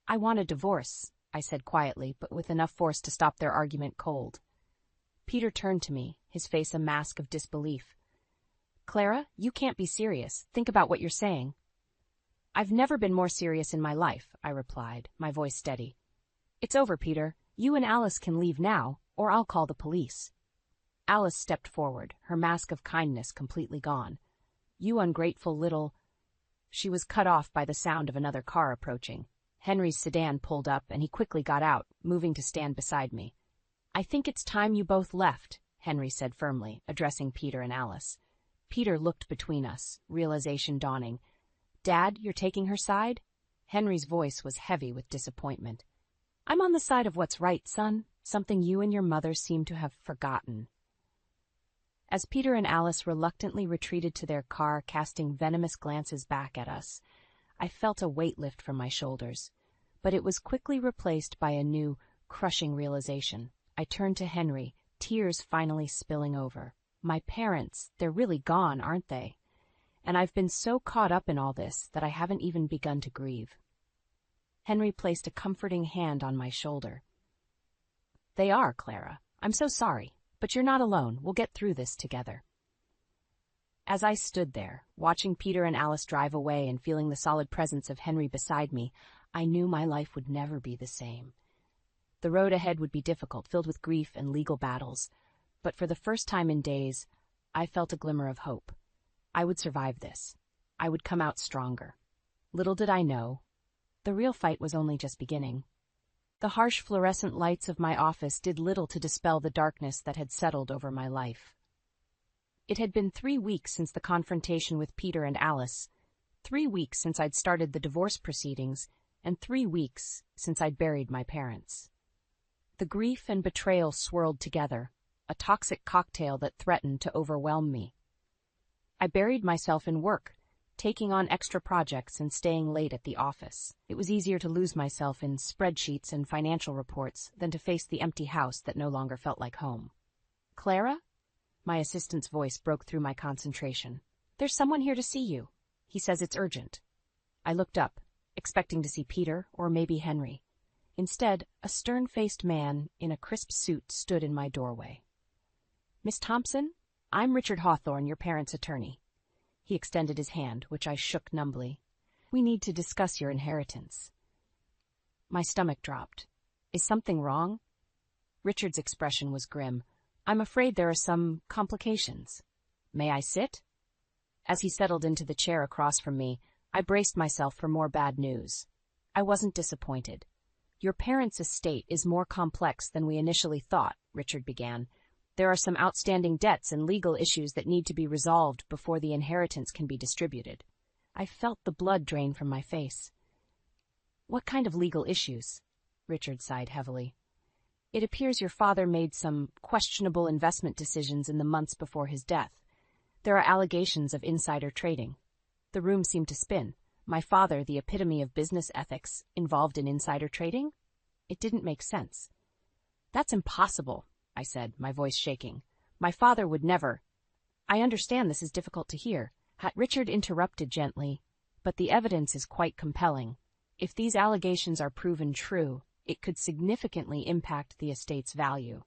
"I want a divorce," I said quietly, but with enough force to stop their argument cold. Peter turned to me, his face a mask of disbelief. "Clara, you can't be serious. Think about what you're saying." "I've never been more serious in my life," I replied, my voice steady. "It's over, Peter. You and Alice can leave now, or I'll call the police." Alice stepped forward, her mask of kindness completely gone. "You ungrateful little—" She was cut off by the sound of another car approaching. Henry's sedan pulled up, and he quickly got out, moving to stand beside me. "I think it's time you both left," Henry said firmly, addressing Peter and Alice. Peter looked between us, realization dawning. "Dad, you're taking her side?" Henry's voice was heavy with disappointment. "I'm on the side of what's right, son, something you and your mother seem to have forgotten." As Peter and Alice reluctantly retreated to their car, casting venomous glances back at us, I felt a weight lift from my shoulders, but it was quickly replaced by a new, crushing realization. I turned to Henry, tears finally spilling over. My parents, they're really gone, aren't they? And I've been so caught up in all this that I haven't even begun to grieve. Henry placed a comforting hand on my shoulder. "They are, Clara. I'm so sorry, but you're not alone. We'll get through this together." As I stood there, watching Peter and Alice drive away and feeling the solid presence of Henry beside me, I knew my life would never be the same. The road ahead would be difficult, filled with grief and legal battles, but for the first time in days, I felt a glimmer of hope. I would survive this. I would come out stronger. Little did I know, the real fight was only just beginning. The harsh fluorescent lights of my office did little to dispel the darkness that had settled over my life. It had been 3 weeks since the confrontation with Peter and Alice, 3 weeks since I'd started the divorce proceedings, and 3 weeks since I'd buried my parents. The grief and betrayal swirled together, a toxic cocktail that threatened to overwhelm me. I buried myself in work, taking on extra projects and staying late at the office. It was easier to lose myself in spreadsheets and financial reports than to face the empty house that no longer felt like home. "Clara?" My assistant's voice broke through my concentration. "There's someone here to see you. He says it's urgent." I looked up, expecting to see Peter or maybe Henry. Instead, a stern-faced man in a crisp suit stood in my doorway. "Miss Thompson, I'm Richard Hawthorne, your parents' attorney." He extended his hand, which I shook numbly. "We need to discuss your inheritance." My stomach dropped. "Is something wrong?" Richard's expression was grim. "I'm afraid there are some complications. May I sit?" As he settled into the chair across from me, I braced myself for more bad news. I wasn't disappointed. "Your parents' estate is more complex than we initially thought," Richard began. "There are some outstanding debts and legal issues that need to be resolved before the inheritance can be distributed." I felt the blood drain from my face. "What kind of legal issues?" Richard sighed heavily. "It appears your father made some questionable investment decisions in the months before his death. There are allegations of insider trading." The room seemed to spin. My father, the epitome of business ethics, involved in insider trading? It didn't make sense. "That's impossible," I said, my voice shaking. "My father would never—" "I understand this is difficult to hear," Richard interrupted gently, "but the evidence is quite compelling. If these allegations are proven true, it could significantly impact the estate's value."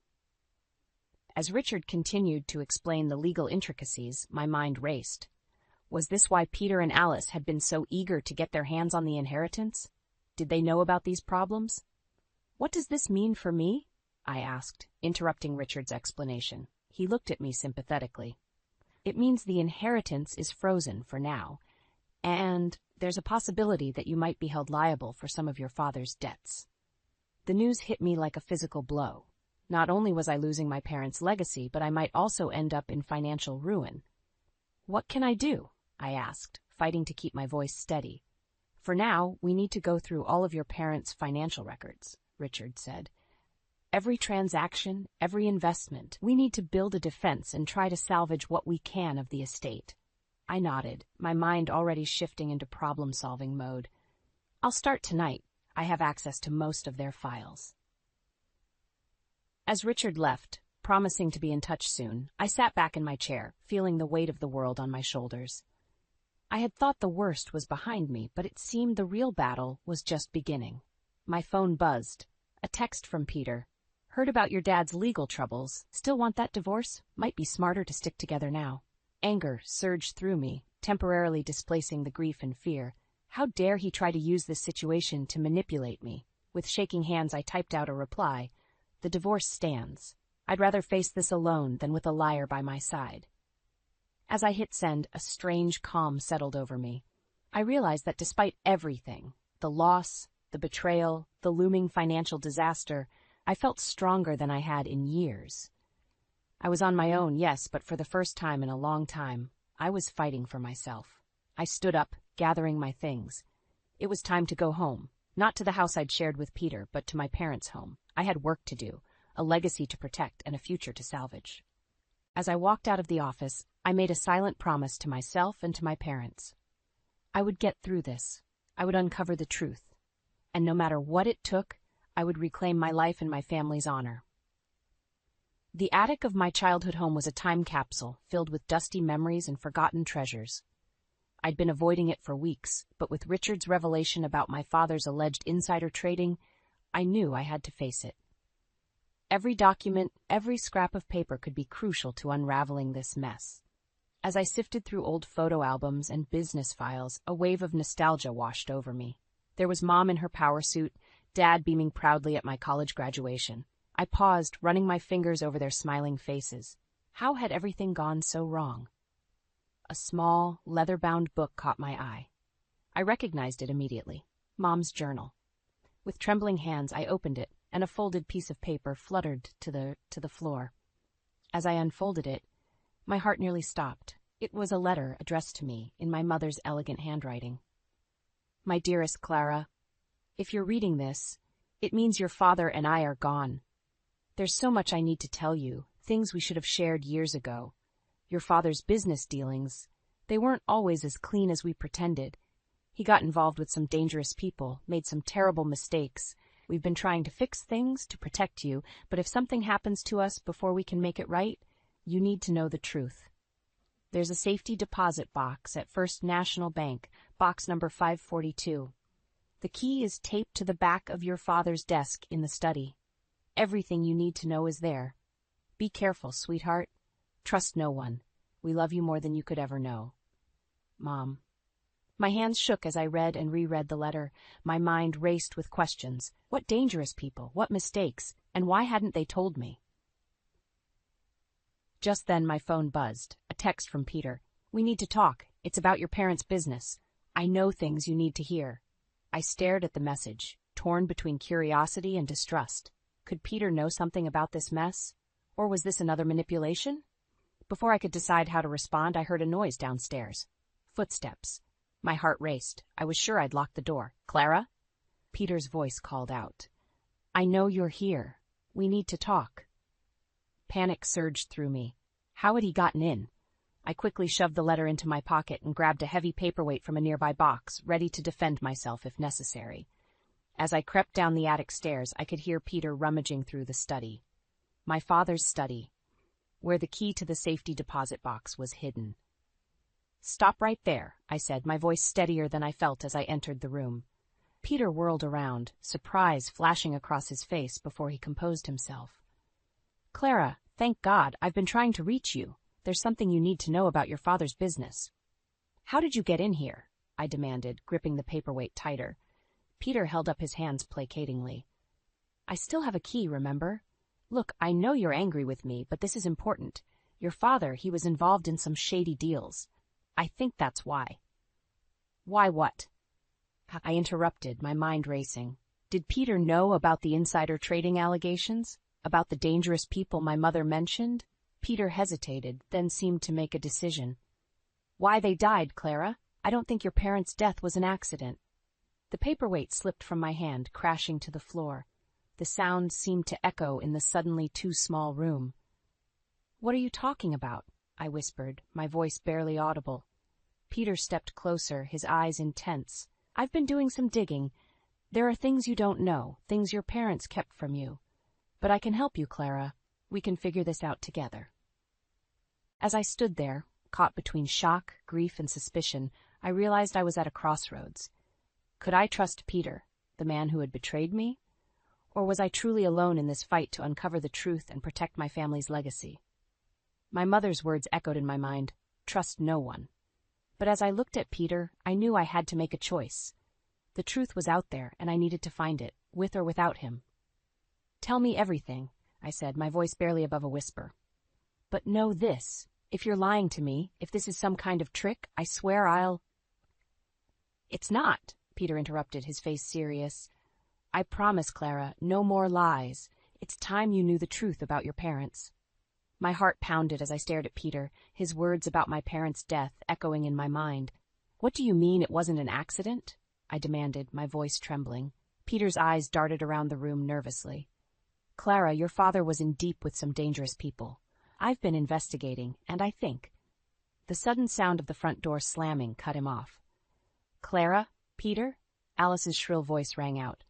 As Richard continued to explain the legal intricacies, my mind raced. Was this why Peter and Alice had been so eager to get their hands on the inheritance? Did they know about these problems? "What does this mean for me?" I asked, interrupting Richard's explanation. He looked at me sympathetically. "It means the inheritance is frozen for now, and there's a possibility that you might be held liable for some of your father's debts." The news hit me like a physical blow. Not only was I losing my parents' legacy, but I might also end up in financial ruin. "What can I do?" I asked, fighting to keep my voice steady. "For now, we need to go through all of your parents' financial records," Richard said. "Every transaction, every investment. We need to build a defense and try to salvage what we can of the estate." I nodded, my mind already shifting into problem-solving mode. "I'll start tonight. I have access to most of their files." As Richard left, promising to be in touch soon, I sat back in my chair, feeling the weight of the world on my shoulders. I had thought the worst was behind me, but it seemed the real battle was just beginning. My phone buzzed. A text from Peter. "Heard about your dad's legal troubles. Still want that divorce? Might be smarter to stick together now." Anger surged through me, temporarily displacing the grief and fear. How dare he try to use this situation to manipulate me? With shaking hands, I typed out a reply. "The divorce stands. I'd rather face this alone than with a liar by my side." As I hit send, a strange calm settled over me. I realized that despite everything, the loss, the betrayal, the looming financial disaster, I felt stronger than I had in years. I was on my own, yes, but for the first time in a long time, I was fighting for myself. I stood up, gathering my things. It was time to go home, not to the house I'd shared with Peter, but to my parents' home. I had work to do, a legacy to protect, and a future to salvage. As I walked out of the office, I made a silent promise to myself and to my parents. I would get through this. I would uncover the truth. And no matter what it took, I would reclaim my life and my family's honor. The attic of my childhood home was a time capsule filled with dusty memories and forgotten treasures. I'd been avoiding it for weeks, but with Richard's revelation about my father's alleged insider trading, I knew I had to face it. Every document, every scrap of paper could be crucial to unraveling this mess. As I sifted through old photo albums and business files, a wave of nostalgia washed over me. There was Mom in her power suit, Dad beaming proudly at my college graduation. I paused, running my fingers over their smiling faces. How had everything gone so wrong? A small, leather-bound book caught my eye. I recognized it immediately. Mom's journal. With trembling hands, I opened it, and a folded piece of paper fluttered to the floor. As I unfolded it, my heart nearly stopped. It was a letter addressed to me in my mother's elegant handwriting. "My dearest Clara, if you're reading this, it means your father and I are gone. There's so much I need to tell you, things we should have shared years ago. Your father's business dealings, They weren't always as clean as we pretended. He got involved with some dangerous people, made some terrible mistakes. We've been trying to fix things to protect you, but if something happens to us before we can make it right, you need to know the truth. There's a safety deposit box at First National Bank, box number 542. The key is taped to the back of your father's desk in the study. Everything you need to know is there. Be careful, sweetheart. Trust no one. We love you more than you could ever know. Mom. My hands shook as I read and reread the letter. My mind raced with questions. What dangerous people? What mistakes? And why hadn't they told me? Just then my phone buzzed. A text from Peter. We need to talk. It's about your parents' business. I know things you need to hear. I stared at the message, torn between curiosity and distrust. Could Peter know something about this mess? Or was this another manipulation? Before I could decide how to respond, I heard a noise downstairs. Footsteps. My heart raced. I was sure I'd locked the door. Clara? Peter's voice called out. I know you're here. We need to talk. Panic surged through me. How had he gotten in? I quickly shoved the letter into my pocket and grabbed a heavy paperweight from a nearby box, ready to defend myself if necessary. As I crept down the attic stairs, I could hear Peter rummaging through the study. My father's study, where the key to the safety deposit box was hidden. Stop right there, I said, my voice steadier than I felt as I entered the room. Peter whirled around, surprise flashing across his face before he composed himself. Clara, thank God, I've been trying to reach you. There's something you need to know about your father's business. How did you get in here? I demanded, gripping the paperweight tighter. Peter held up his hands placatingly. I still have a key, remember? Look, I know you're angry with me, but this is important. Your father, he was involved in some shady deals. I think that's why. Why what? I interrupted, my mind racing. Did Peter know about the insider trading allegations? About the dangerous people my mother mentioned? Peter hesitated, then seemed to make a decision. Why they died, Clara? I don't think your parents' death was an accident. The paperweight slipped from my hand, crashing to the floor. The sound seemed to echo in the suddenly too small room. What are you talking about? I whispered, my voice barely audible. Peter stepped closer, his eyes intense. I've been doing some digging. There are things you don't know, things your parents kept from you. But I can help you, Clara. We can figure this out together. As I stood there, caught between shock, grief, and suspicion, I realized I was at a crossroads. Could I trust Peter, the man who had betrayed me? Or was I truly alone in this fight to uncover the truth and protect my family's legacy? My mother's words echoed in my mind, trust no one. But as I looked at Peter, I knew I had to make a choice. The truth was out there, and I needed to find it, with or without him. Tell me everything, I said, my voice barely above a whisper. But know this, if you're lying to me, if this is some kind of trick, I swear I'll... It's not, Peter interrupted, his face serious. I promise, Clara, no more lies. It's time you knew the truth about your parents. My heart pounded as I stared at Peter, his words about my parents' death echoing in my mind. What do you mean it wasn't an accident? I demanded, my voice trembling. Peter's eyes darted around the room nervously. Clara, your father was in deep with some dangerous people. I've been investigating, and I think... The sudden sound of the front door slamming cut him off. Clara? Peter? Alice's shrill voice rang out.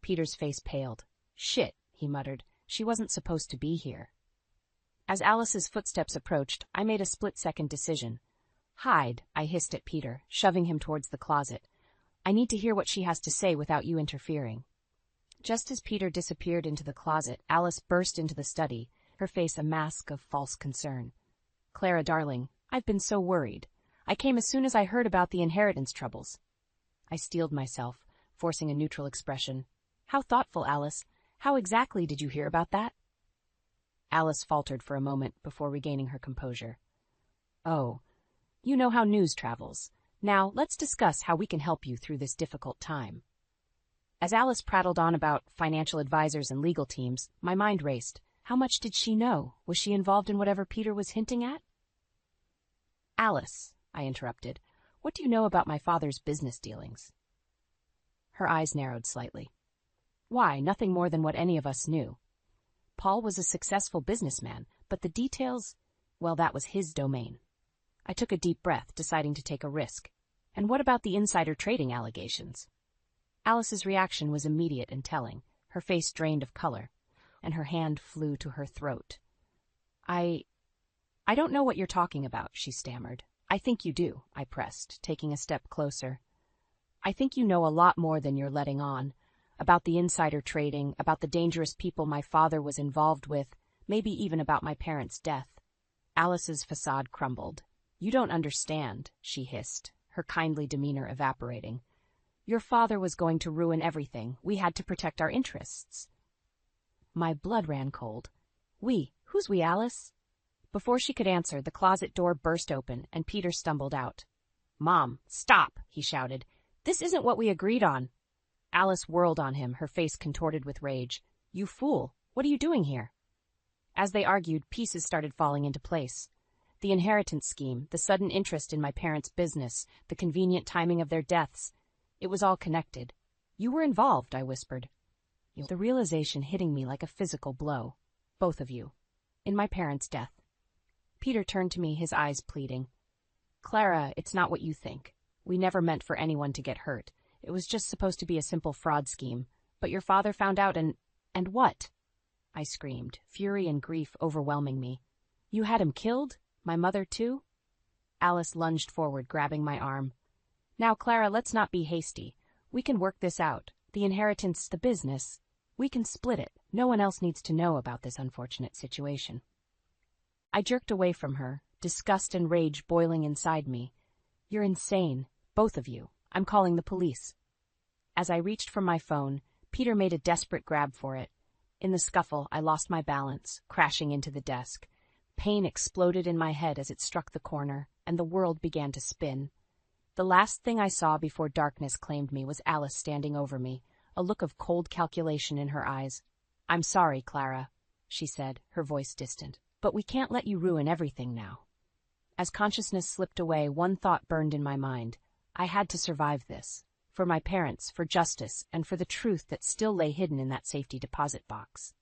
Peter's face paled. Shit, he muttered. She wasn't supposed to be here. As Alice's footsteps approached, I made a split-second decision. Hide, I hissed at Peter, shoving him towards the closet. I need to hear what she has to say without you interfering. Just as Peter disappeared into the closet, Alice burst into the study, her face a mask of false concern. Clara, darling, I've been so worried. I came as soon as I heard about the inheritance troubles. I steeled myself, forcing a neutral expression. How thoughtful, Alice. How exactly did you hear about that? Alice faltered for a moment before regaining her composure. Oh, you know how news travels. Now, let's discuss how we can help you through this difficult time. As Alice prattled on about financial advisors and legal teams, my mind raced. How much did she know? Was she involved in whatever Peter was hinting at? Alice, I interrupted, what do you know about my father's business dealings? Her eyes narrowed slightly. Why, nothing more than what any of us knew. Paul was a successful businessman, but the details, well, that was his domain. I took a deep breath, deciding to take a risk. And what about the insider trading allegations? Alice's reaction was immediate and telling. Her face drained of color, and her hand flew to her throat. I don't know what you're talking about, she stammered. I think you do, I pressed, taking a step closer. I think you know a lot more than you're letting on. About the insider trading, about the dangerous people my father was involved with, maybe even about my parents' death. Alice's facade crumbled. You don't understand, she hissed, her kindly demeanor evaporating. Your father was going to ruin everything. We had to protect our interests. My blood ran cold. We? Who's we, Alice? Before she could answer, the closet door burst open, and Peter stumbled out. Mom, stop, he shouted. This isn't what we agreed on. Alice whirled on him, her face contorted with rage. You fool, what are you doing here? As they argued, pieces started falling into place. The inheritance scheme, the sudden interest in my parents' business, the convenient timing of their deaths. It was all connected. You were involved, I whispered. The realization hitting me like a physical blow. Both of you. In my parents' death. Peter turned to me, his eyes pleading. Clara, it's not what you think. We never meant for anyone to get hurt. It was just supposed to be a simple fraud scheme. But your father found out and what? I screamed, fury and grief overwhelming me. You had him killed? My mother, too? Alice lunged forward, grabbing my arm. Now, Clara, let's not be hasty. We can work this out. The inheritance, the business. We can split it. No one else needs to know about this unfortunate situation. I jerked away from her, disgust and rage boiling inside me. You're insane, both of you. I'm calling the police. As I reached for my phone, Peter made a desperate grab for it. In the scuffle, I lost my balance, crashing into the desk. Pain exploded in my head as it struck the corner, and the world began to spin. The last thing I saw before darkness claimed me was Alice standing over me, a look of cold calculation in her eyes. I'm sorry, Clara, she said, her voice distant, but we can't let you ruin everything now. As consciousness slipped away, one thought burned in my mind. I had to survive this. For my parents, for justice, and for the truth that still lay hidden in that safety deposit box.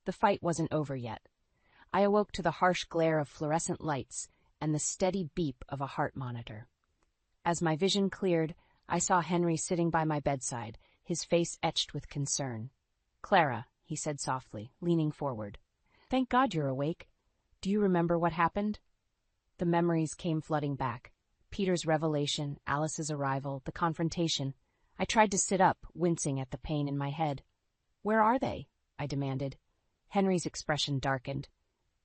The fight wasn't over yet. I awoke to the harsh glare of fluorescent lights and the steady beep of a heart monitor. As my vision cleared, I saw Henry sitting by my bedside, his face etched with concern. Clara, he said softly, leaning forward. Thank God you're awake. Do you remember what happened? The memories came flooding back. Peter's revelation, Alice's arrival, the confrontation. I tried to sit up, wincing at the pain in my head. Where are they? I demanded. Henry's expression darkened.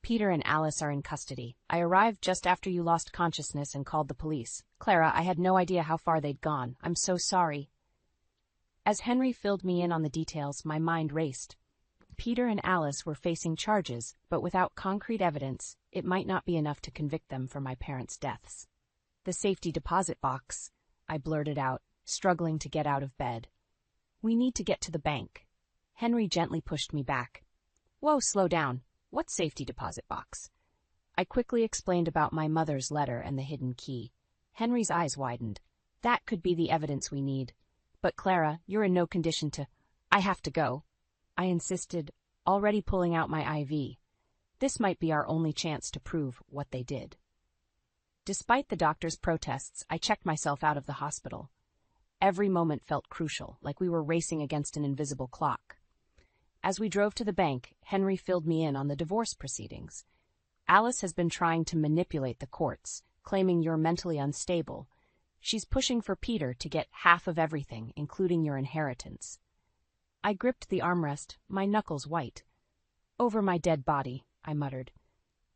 Peter and Alice are in custody. I arrived just after you lost consciousness and called the police. Clara, I had no idea how far they'd gone. I'm so sorry. As Henry filled me in on the details, my mind raced. Peter and Alice were facing charges, but without concrete evidence, it might not be enough to convict them for my parents' deaths. The safety deposit box, I blurted out, struggling to get out of bed. We need to get to the bank. Henry gently pushed me back. Whoa, slow down. What safety deposit box? I quickly explained about my mother's letter and the hidden key. Henry's eyes widened. That could be the evidence we need. But Clara, you're in no condition to... I have to go. I insisted, already pulling out my IV. This might be our only chance to prove what they did. Despite the doctor's protests, I checked myself out of the hospital. Every moment felt crucial, like we were racing against an invisible clock. As we drove to the bank, Henry filled me in on the divorce proceedings. Alice has been trying to manipulate the courts, claiming you're mentally unstable. She's pushing for Peter to get half of everything, including your inheritance. I gripped the armrest, my knuckles white. Over my dead body, I muttered.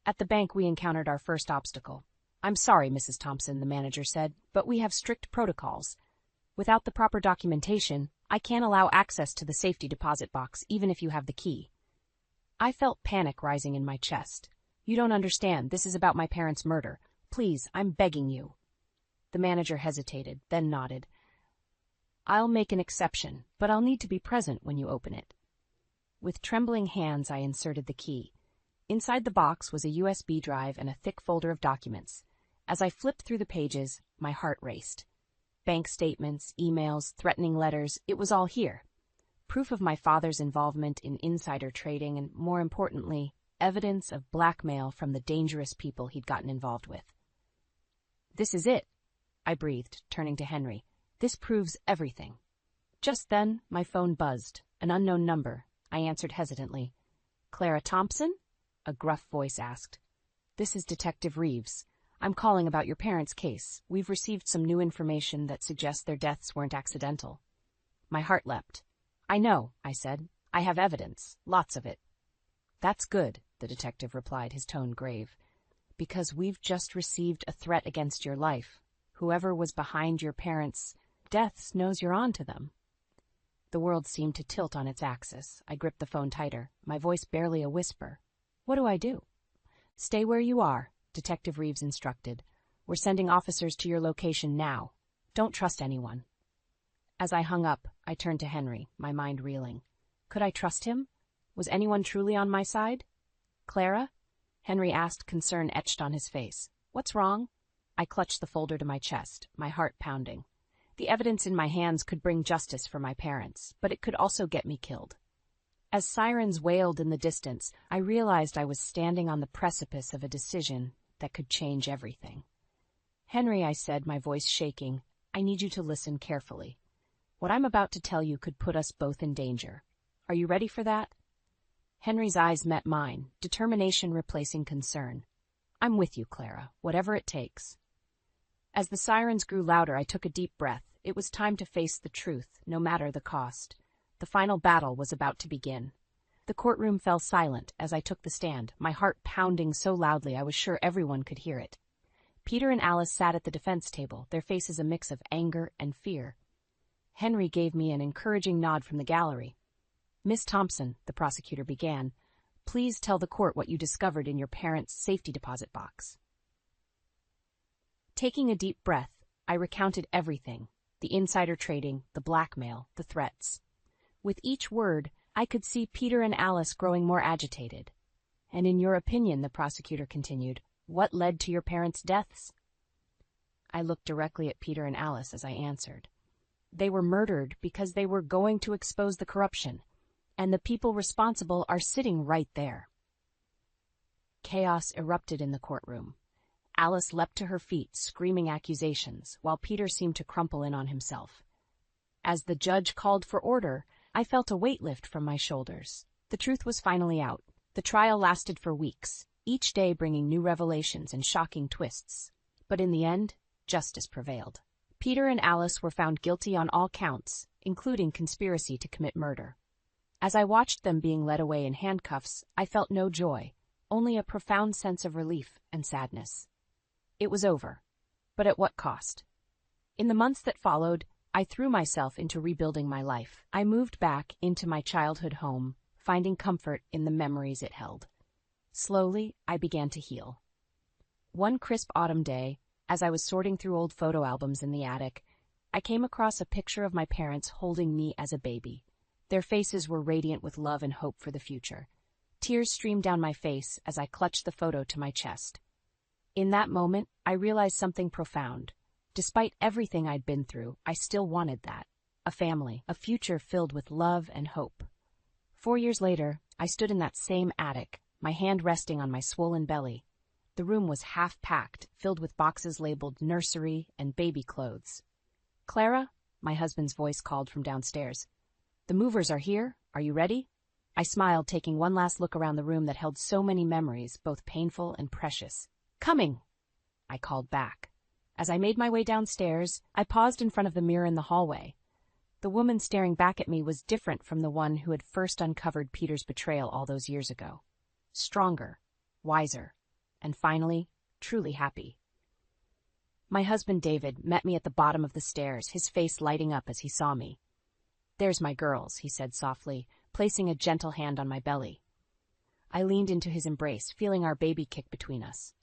At the bank, we encountered our first obstacle. I'm sorry, Mrs. Thompson, the manager said, but we have strict protocols. Without the proper documentation, I can't allow access to the safety deposit box, even if you have the key. I felt panic rising in my chest. You don't understand. This is about my parents' murder. Please, I'm begging you. The manager hesitated, then nodded. I'll make an exception, but I'll need to be present when you open it. With trembling hands, I inserted the key. Inside the box was a USB drive and a thick folder of documents. As I flipped through the pages, my heart raced. Bank statements, emails, threatening letters, it was all here. Proof of my father's involvement in insider trading and, more importantly, evidence of blackmail from the dangerous people he'd gotten involved with. This is it, I breathed, turning to Henry. This proves everything. Just then, my phone buzzed. An unknown number. I answered hesitantly. Clara Thompson? A gruff voice asked. This is Detective Reeves. I'm calling about your parents' case. We've received some new information that suggests their deaths weren't accidental. My heart leapt. I know, I said. I have evidence. Lots of it. That's good, the detective replied, his tone grave. Because we've just received a threat against your life. Whoever was behind your parents' deaths knows you're on to them. The world seemed to tilt on its axis. I gripped the phone tighter, my voice barely a whisper. What do I do? Stay where you are, Detective Reeves instructed. We're sending officers to your location now. Don't trust anyone. As I hung up, I turned to Henry, my mind reeling. Could I trust him? Was anyone truly on my side? Clara? Henry asked, concern etched on his face. What's wrong? I clutched the folder to my chest, my heart pounding. The evidence in my hands could bring justice for my parents, but it could also get me killed. As sirens wailed in the distance, I realized I was standing on the precipice of a decision that could change everything. Henry, I said, my voice shaking, I need you to listen carefully. What I'm about to tell you could put us both in danger. Are you ready for that? Henry's eyes met mine, determination replacing concern. I'm with you, Clara, whatever it takes. As the sirens grew louder, I took a deep breath. It was time to face the truth, no matter the cost. The final battle was about to begin. The courtroom fell silent as I took the stand, my heart pounding so loudly I was sure everyone could hear it. Peter and Alice sat at the defense table, their faces a mix of anger and fear. Henry gave me an encouraging nod from the gallery. Miss Thompson, the prosecutor began, please tell the court what you discovered in your parents' safety deposit box. Taking a deep breath, I recounted everything, the insider trading, the blackmail, the threats. With each word, I could see Peter and Alice growing more agitated. And in your opinion, the prosecutor continued, what led to your parents' deaths? I looked directly at Peter and Alice as I answered. They were murdered because they were going to expose the corruption, and the people responsible are sitting right there. Chaos erupted in the courtroom. Alice leapt to her feet, screaming accusations, while Peter seemed to crumple in on himself. As the judge called for order, I felt a weight lift from my shoulders. The truth was finally out. The trial lasted for weeks, each day bringing new revelations and shocking twists. But in the end, justice prevailed. Peter and Alice were found guilty on all counts, including conspiracy to commit murder. As I watched them being led away in handcuffs, I felt no joy, only a profound sense of relief and sadness. It was over, but at what cost? In the months that followed, I threw myself into rebuilding my life. I moved back into my childhood home, finding comfort in the memories it held. Slowly, I began to heal. One crisp autumn day, as I was sorting through old photo albums in the attic, I came across a picture of my parents holding me as a baby. Their faces were radiant with love and hope for the future. Tears streamed down my face as I clutched the photo to my chest. In that moment, I realized something profound. Despite everything I'd been through, I still wanted that. A family, a future filled with love and hope. 4 years later, I stood in that same attic, my hand resting on my swollen belly. The room was half-packed, filled with boxes labeled nursery and baby clothes. Clara, my husband's voice called from downstairs. The movers are here. Are you ready? I smiled, taking one last look around the room that held so many memories, both painful and precious. Coming, I called back. As I made my way downstairs, I paused in front of the mirror in the hallway. The woman staring back at me was different from the one who had first uncovered Peter's betrayal all those years ago. Stronger, wiser, and finally, truly happy. My husband David met me at the bottom of the stairs, his face lighting up as he saw me. There's my girls, he said softly, placing a gentle hand on my belly. I leaned into his embrace, feeling our baby kick between us.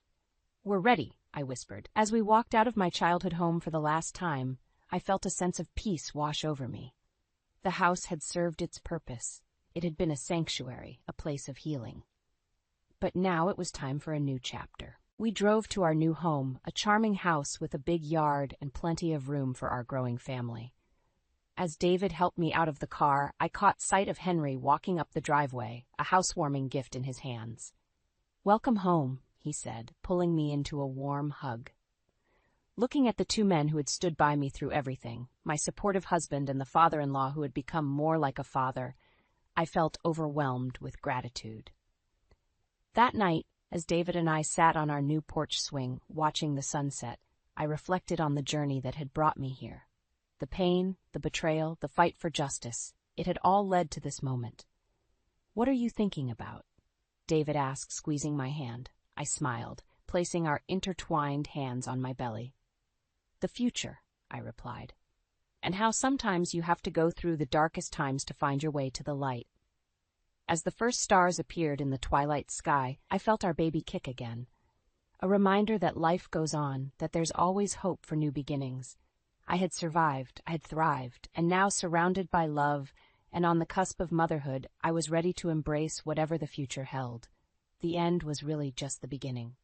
We're ready, I whispered. As we walked out of my childhood home for the last time, I felt a sense of peace wash over me. The house had served its purpose. It had been a sanctuary, a place of healing. But now it was time for a new chapter. We drove to our new home, a charming house with a big yard and plenty of room for our growing family. As David helped me out of the car, I caught sight of Henry walking up the driveway, a housewarming gift in his hands. Welcome home, he said, pulling me into a warm hug. Looking at the two men who had stood by me through everything, my supportive husband and the father-in-law who had become more like a father, I felt overwhelmed with gratitude. That night, as David and I sat on our new porch swing, watching the sunset, I reflected on the journey that had brought me here. The pain, the betrayal, the fight for justice, it had all led to this moment. "What are you thinking about?" David asked, squeezing my hand. I smiled, placing our intertwined hands on my belly. "The future," I replied, "and how sometimes you have to go through the darkest times to find your way to the light." As the first stars appeared in the twilight sky, I felt our baby kick again. A reminder that life goes on, that there's always hope for new beginnings. I had survived, I had thrived, and now surrounded by love and on the cusp of motherhood, I was ready to embrace whatever the future held. The end was really just the beginning.